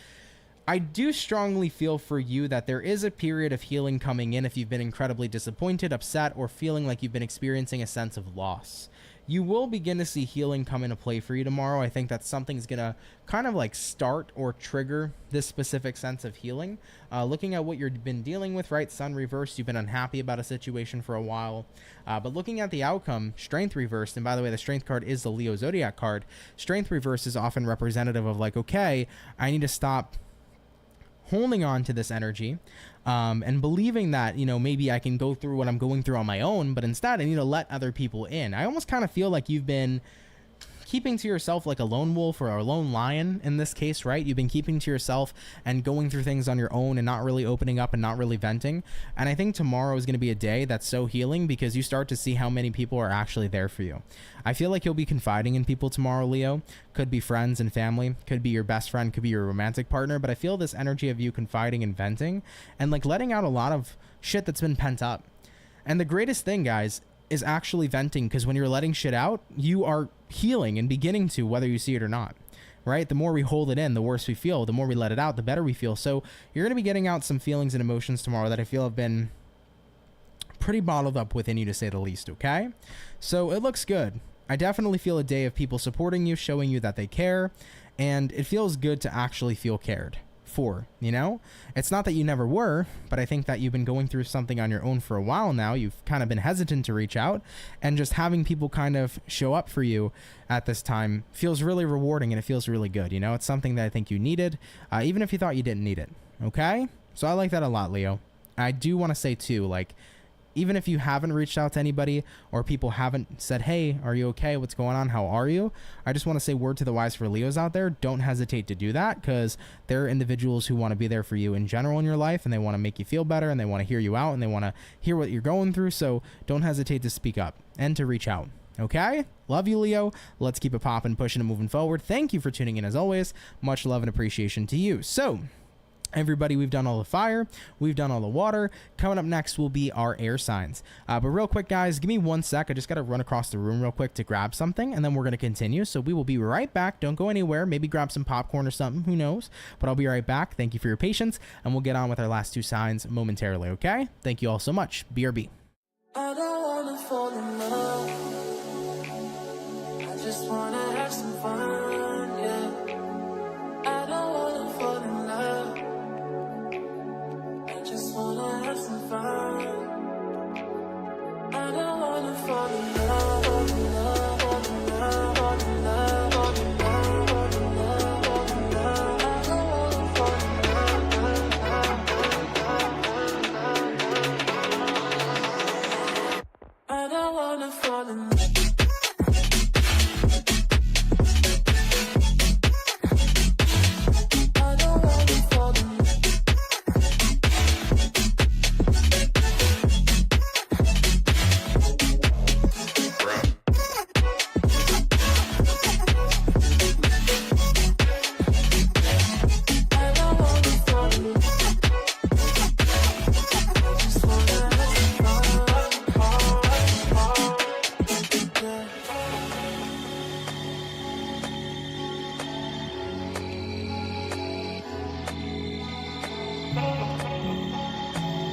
I do strongly feel for you that there is a period of healing coming in if you've been incredibly disappointed, upset, or feeling like you've been experiencing a sense of loss. You will begin to see healing come into play for you tomorrow. I think that something's going to kind of like start or trigger this specific sense of healing. Looking at what you've been dealing with, right? Sun reversed, you've been unhappy about a situation for a while. But looking at the outcome, Strength reversed, and by the way, the Strength card is the Leo Zodiac card. Strength reversed is often representative of like, okay, I need to stop holding on to this energy and believing that, you know, maybe I can go through what I'm going through on my own, but instead I need to let other people in. I almost kind of feel like you've been keeping to yourself like a lone wolf or a lone lion in this case, right? You've been keeping to yourself and going through things on your own and not really opening up and not really venting. And I think tomorrow is going to be a day that's so healing because you start to see how many people are actually there for you. I feel like you'll be confiding in people tomorrow, Leo. Could be friends and family, could be your best friend, could be your romantic partner, but I feel this energy of you confiding and venting and like letting out a lot of shit that's been pent up. And the greatest thing, guys, is actually venting, because when you're letting shit out, you are healing and beginning to, whether you see it or not, right? The more we hold it in, the worse we feel. The more we let it out, the better we feel. So you're going to be getting out some feelings and emotions tomorrow that I feel have been pretty bottled up within you, to say the least, okay? So it looks good. I definitely feel a day of people supporting you, showing you that they care, and it feels good to actually feel cared for, you know? It's not that you never were, but I think that you've been going through something on your own for a while now. You've kind of been hesitant to reach out, and just having people kind of show up for you at this time feels really rewarding, and it feels really good, you know? It's something that I think you needed, even if you thought you didn't need it, okay? So I like that a lot, Leo. I do want to say too, like, even if you haven't reached out to anybody or people haven't said, hey, are you okay? What's going on? How are you? I just want to say word to the wise for Leos out there. Don't hesitate to do that, because there are individuals who want to be there for you in general in your life, and they want to make you feel better, and they want to hear you out, and they want to hear what you're going through. So don't hesitate to speak up and to reach out. Okay? Love you, Leo. Let's keep it popping, pushing and moving forward. Thank you for tuning in as always. Much love and appreciation to you. So, everybody, we've done all the fire, we've done all the water. Coming up next will be our air signs, but real quick, guys, give me 1 sec. I just got to run across the room real quick to grab something, and then we're going to continue. So we will be right back. Don't go anywhere. Maybe grab some popcorn or something, who knows, but I'll be right back. Thank you for your patience, and we'll get on with our last 2 signs momentarily. Okay, thank you all so much. BRB. I don't wanna fall in love, I just wanna have some fun, yeah. I don't wanna fall in love, I just wanna have some fun. I don't wanna fall in love, fall in love, fall in love, fall in love, fall in love, fall in love, fall in love. I don't wanna fall in love, I don't wanna fall in love.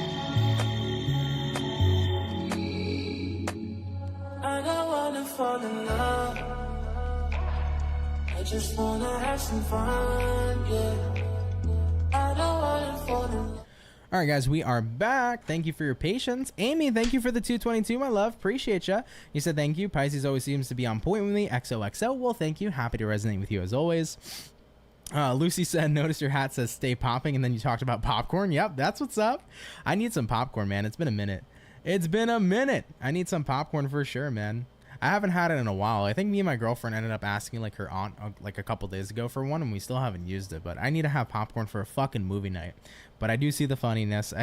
Fall in love, I just wanna have some fun, yeah. I don't wanna fall in love. All right, guys, we are back. Thank you for your patience. Amy, thank you for the 222, my love. Appreciate you. You said thank you. Pisces always seems to be on point with me. XOXO. Well, thank you. Happy to resonate with you as always. Lucy said, notice your hat says stay popping, and then you talked about popcorn. Yep, that's what's up. I need some popcorn, man. It's been a minute. It's been a minute. I need some popcorn for sure, man. I haven't had it in a while. I think me and my girlfriend ended up asking like her aunt like a couple days ago for one, and we still haven't used it. But I need to have popcorn for a fucking movie night. But I do see the funniness.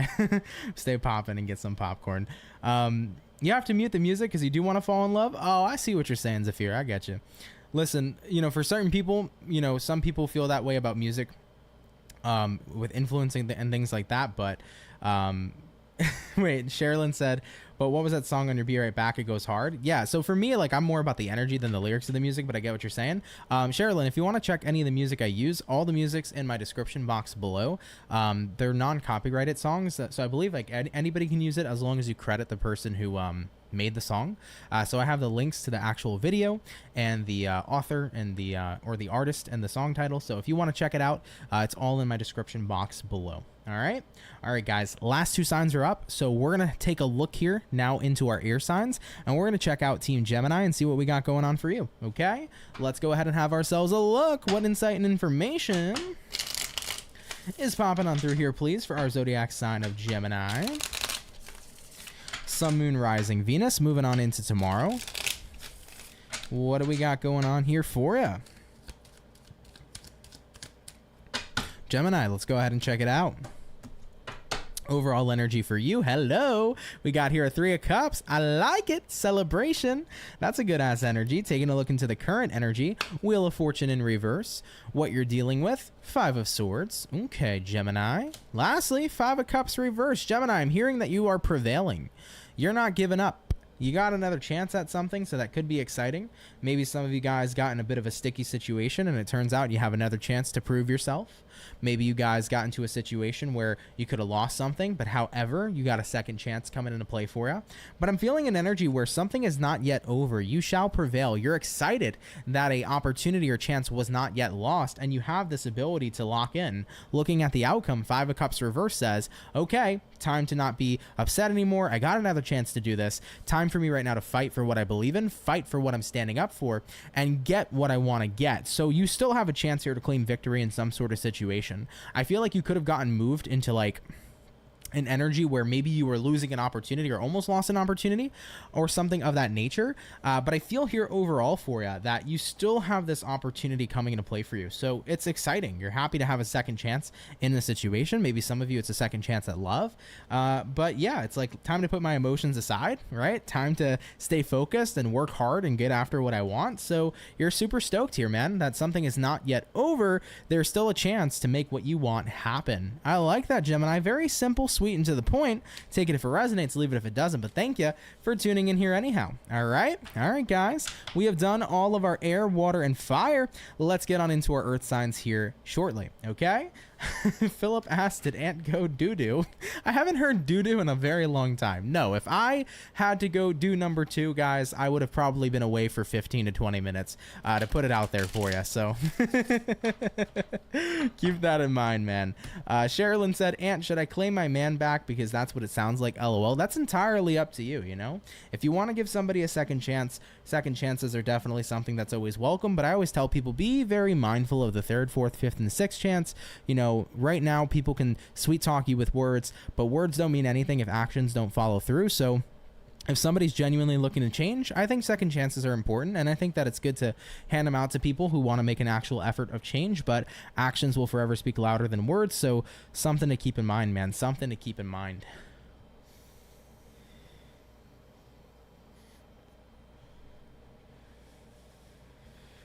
Stay popping and get some popcorn. You have to mute the music because you do want to fall in love. Oh, I see what you're saying, Zafir. I get you. Listen, you know, for certain people, you know, some people feel that way about music, with influencing and things like that. But wait, Sherilyn said, but what was that song on your Be Right Back? It Goes Hard. Yeah, so for me, like, I'm more about the energy than the lyrics of the music, but I get what you're saying. Sherilyn, if you want to check any of the music I use, all the music's in my description box below. They're non-copyrighted songs, so I believe like anybody can use it as long as you credit the person who made the song. So I have the links to the actual video and the author and the or the artist and the song title. So if you want to check it out, it's all in my description box below. All right, guys, last 2 signs are up, so we're gonna take a look here now into our air signs, and we're gonna check out Team Gemini and see what we got going on for you. Okay, let's go ahead and have ourselves a look. What insight and information is popping on through here, please, for our zodiac sign of Gemini? Sun, Moon, Rising, Venus. Moving on into tomorrow. What do we got going on here for you? Gemini, let's go ahead and check it out. Overall energy for you. Hello. We got here a 3 of Cups. I like it. Celebration. That's a good ass energy. Taking a look into the current energy. Wheel of Fortune in reverse. What you're dealing with. 5 of Swords. Okay, Gemini. Lastly, 5 of Cups reverse. Gemini, I'm hearing that you are prevailing. You're not giving up. You got another chance at something, so that could be exciting. Maybe some of you guys got in a bit of a sticky situation, and it turns out you have another chance to prove yourself. Maybe you guys got into a situation where you could have lost something, but however, you got a second chance coming into play for you. But I'm feeling an energy where something is not yet over. You shall prevail. You're excited that a opportunity or chance was not yet lost, and you have this ability to lock in. Looking at the outcome, 5 of Cups reverse says, okay, time to not be upset anymore. I got another chance to do this. Time for me right now to fight for what I believe in, fight for what I'm standing up for, and get what I want to get. So you still have a chance here to claim victory in some sort of situation. I feel like you could have gotten moved into like an energy where maybe you were losing an opportunity or almost lost an opportunity or something of that nature. But I feel here overall for you that you still have this opportunity coming into play for you. So it's exciting. You're happy to have a second chance in the situation. Maybe some of you, it's a second chance at love. But yeah, it's like time to put my emotions aside, right? Time to stay focused and work hard and get after what I want. So you're super stoked here, man, that something is not yet over. There's still a chance to make what you want happen. I like that, Gemini. Very simple, sweet, and to the point. Take it if it resonates, leave it if it doesn't, but thank you for tuning in here anyhow. All right, guys, we have done all of our air, water, and fire. Let's get on into our earth signs here shortly. Okay. Philip asked, did Ant go doo-doo? I haven't heard doo-doo in a very long time. No, if I had to go do number 2, guys, I would have probably been away for 15 to 20 minutes to put it out there for you. So keep that in mind, man. Sherilyn said, Ant, should I claim my man back? Because that's what it sounds like. LOL. That's entirely up to you, you know? If you want to give somebody a second chance, second chances are definitely something that's always welcome. But I always tell people, be very mindful of the 3rd, 4th, 5th, and 6th chance. You know, right now people can sweet talk you with words, but words don't mean anything if actions don't follow through. So if somebody's genuinely looking to change, I think second chances are important, and I think that it's good to hand them out to people who want to make an actual effort of change, but actions will forever speak louder than words. So something to keep in mind, man. Something to keep in mind.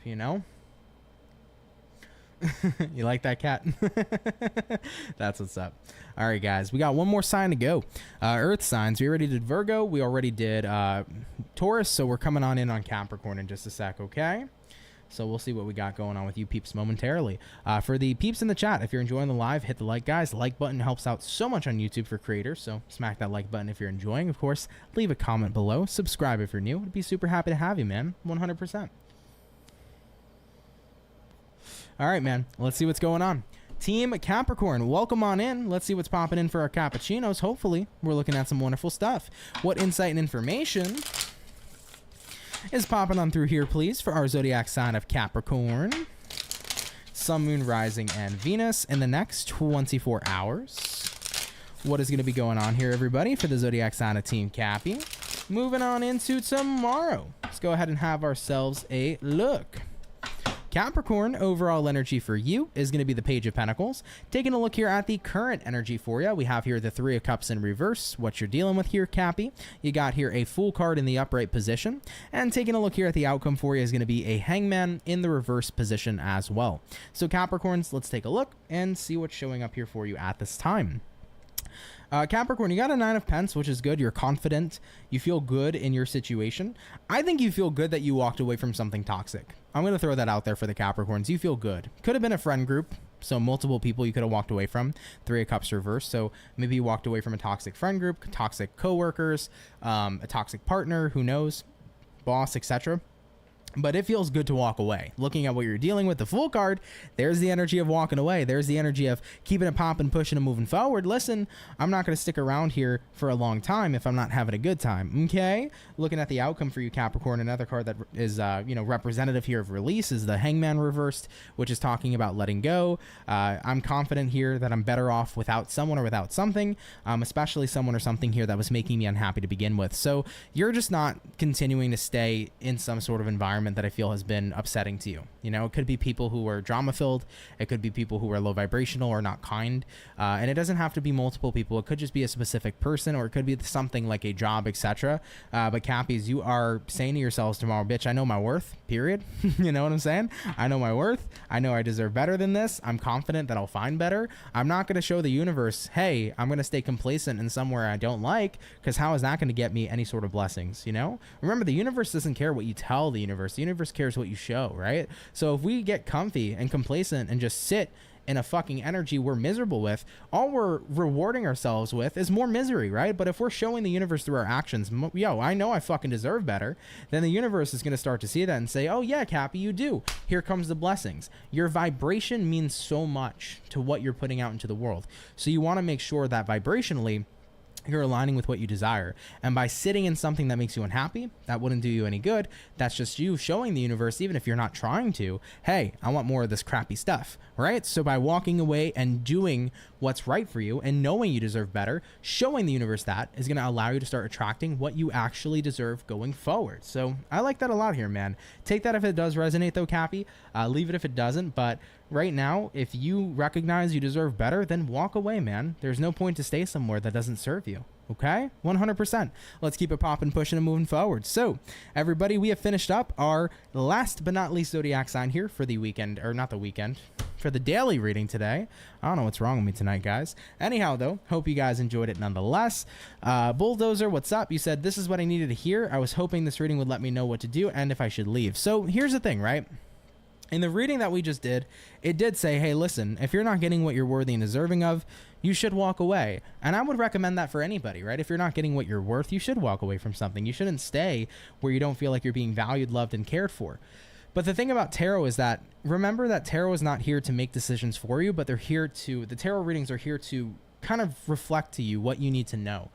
You know? You like that, cat? That's what's up. All right, guys, we got one more sign to go. Earth signs. We already did Virgo. We already did Taurus. So we're coming on in on Capricorn in just a sec. Okay. So we'll see what we got going on with you peeps momentarily. For the peeps in the chat, if you're enjoying the live, hit the like, guys. The like button helps out so much on YouTube for creators. So smack that like button if you're enjoying. Of course, leave a comment below. Subscribe if you're new. I'd be super happy to have you, man. 100%. All right, man. Let's see what's going on. Team Capricorn, welcome on in. Let's see what's popping in for our cappuccinos. Hopefully, we're looking at some wonderful stuff. What insight and information is popping on through here, please, for our zodiac sign of Capricorn? Sun, Moon, Rising, and Venus in the next 24 hours. What is going to be going on here, everybody, for the zodiac sign of Team Cappy? Moving on into tomorrow. Let's go ahead and have ourselves a look. Capricorn, overall energy for you is going to be the Page of Pentacles. Taking a look here at the current energy for you, we have here the 3 of Cups in reverse. What you're dealing with here, Cappy, you got here a Fool card in the upright position. And taking a look here at the outcome for you is going to be a Hangman in the reverse position as well. So Capricorns, let's take a look and see what's showing up here for you at this time. Capricorn, you got a 9 of Pence, which is good. You're confident. You feel good in your situation. I think you feel good that you walked away from something toxic. I'm going to throw that out there for the Capricorns. You feel good. Could have been a friend group. So multiple people you could have walked away from. 3 of Cups reverse. So maybe you walked away from a toxic friend group, toxic coworkers, a toxic partner, who knows, boss, etc. But it feels good to walk away. Looking at what you're dealing with, the Fool card, there's the energy of walking away. There's the energy of keeping it popping, pushing and moving forward. Listen, I'm not going to stick around here for a long time if I'm not having a good time. Okay? Looking at the outcome for you, Capricorn, another card that is, representative here of release is the Hangman reversed, which is talking about letting go. I'm confident here that I'm better off without someone or without something, especially someone or something here that was making me unhappy to begin with. So you're just not continuing to stay in some sort of environment environment that I feel has been upsetting to you. You know, it could be people who are drama filled. It could be people who are low vibrational or not kind. And it doesn't have to be multiple people. It could just be a specific person, or it could be something like a job, etc. But Cappies, you are saying to yourselves tomorrow, bitch, I know my worth, period. You know what I'm saying? I know my worth. I know I deserve better than this. I'm confident that I'll find better. I'm not going to show the universe, hey, I'm going to stay complacent in somewhere I don't like, because how is that going to get me any sort of blessings, you know? Remember, the universe doesn't care what you tell the universe. The universe cares what you show, right? So if we get comfy and complacent and just sit in a fucking energy we're miserable with, all we're rewarding ourselves with is more misery, right? But if we're showing the universe through our actions, yo, I know I fucking deserve better, then the universe is going to start to see that and say, oh yeah, Cappy, you do. Here comes the blessings. Your vibration means so much to what you're putting out into the world. So you want to make sure that vibrationally you're aligning with what you desire. And by sitting in something that makes you unhappy, that wouldn't do you any good. That's just you showing the universe, even if you're not trying to, hey, I want more of this crappy stuff, right? So by walking away and doing what's right for you and knowing you deserve better, showing the universe that is going to allow you to start attracting what you actually deserve going forward. So I like that a lot here, man. Take that if it does resonate though, Cappy. Leave it if it doesn't. But right now, if you recognize you deserve better, then walk away, man. There's no point to stay somewhere that doesn't serve you. Okay? 100%. Let's keep it popping, pushing, and moving forward. So, everybody, we have finished up our last but not least zodiac sign here for the weekend, or not the weekend, for the daily reading today. I don't know what's wrong with me tonight, guys. Anyhow, though, hope you guys enjoyed it nonetheless. Bulldozer, what's up? You said, this is what I needed to hear. I was hoping this reading would let me know what to do and if I should leave. So, here's the thing, right? In the reading that we just did, it did say, hey, listen, if you're not getting what you're worthy and deserving of, you should walk away. And I would recommend that for anybody, right? If you're not getting what you're worth, you should walk away from something. You shouldn't stay where you don't feel like you're being valued, loved, and cared for. But the thing about tarot is that, remember that tarot is not here to make decisions for you, but they're here to, the tarot readings are here to kind of reflect to you what you need to know.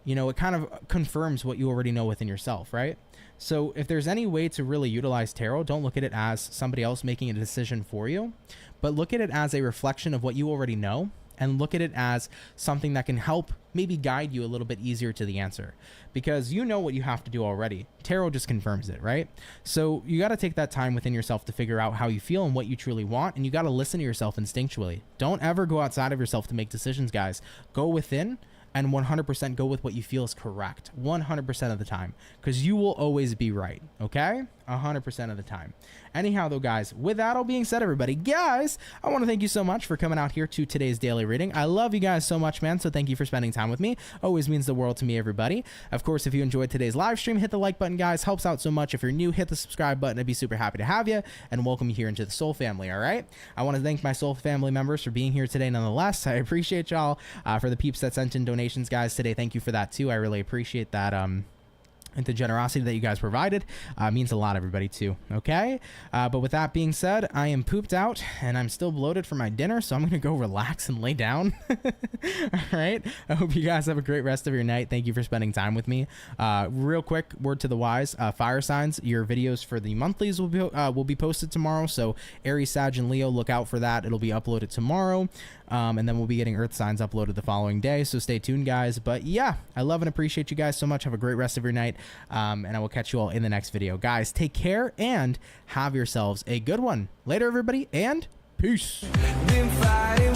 You know, it kind of confirms what you already know within yourself, right? So if there's any way to really utilize tarot, don't look at it as somebody else making a decision for you, but look at it as a reflection of what you already know, and look at it as something that can help maybe guide you a little bit easier to the answer, because you know what you have to do already. Tarot just confirms it, right? So you got to take that time within yourself to figure out how you feel and what you truly want, and you got to listen to yourself instinctually. Don't ever go outside of yourself to make decisions, guys. Go within and 100% go with what you feel is correct 100% of the time, because you will always be right, okay? 100% of the time. Anyhow, though, guys, with that all being said, everybody, guys, I want to thank you so much for coming out here to today's daily reading. I love you guys so much, man, so thank you for spending time with me. Always means the world to me, everybody. Of course, if you enjoyed today's live stream, hit the like button, guys. Helps out so much. If you're new, hit the subscribe button. I'd be super happy to have you and welcome you here into the Soul family, all right? I want to thank my Soul family members for being here today nonetheless. I appreciate y'all. For the peeps that sent in donations, guys, today, thank you for that, too. I really appreciate that. And the generosity that you guys provided means a lot, everybody, too. Okay? But with that being said, I am pooped out and I'm still bloated for my dinner, so I'm going to go relax and lay down. All right? I hope you guys have a great rest of your night. Thank you for spending time with me. Real quick, word to the wise, fire signs, your videos for the monthlies will be posted tomorrow. So Aries, Sag, and Leo, look out for that. It'll be uploaded tomorrow. And then we'll be getting Earth signs uploaded the following day. So stay tuned, guys. But yeah, I love and appreciate you guys so much. Have a great rest of your night. And I will catch you all in the next video. Guys, take care and have yourselves a good one. Later, everybody, and peace. Been fighting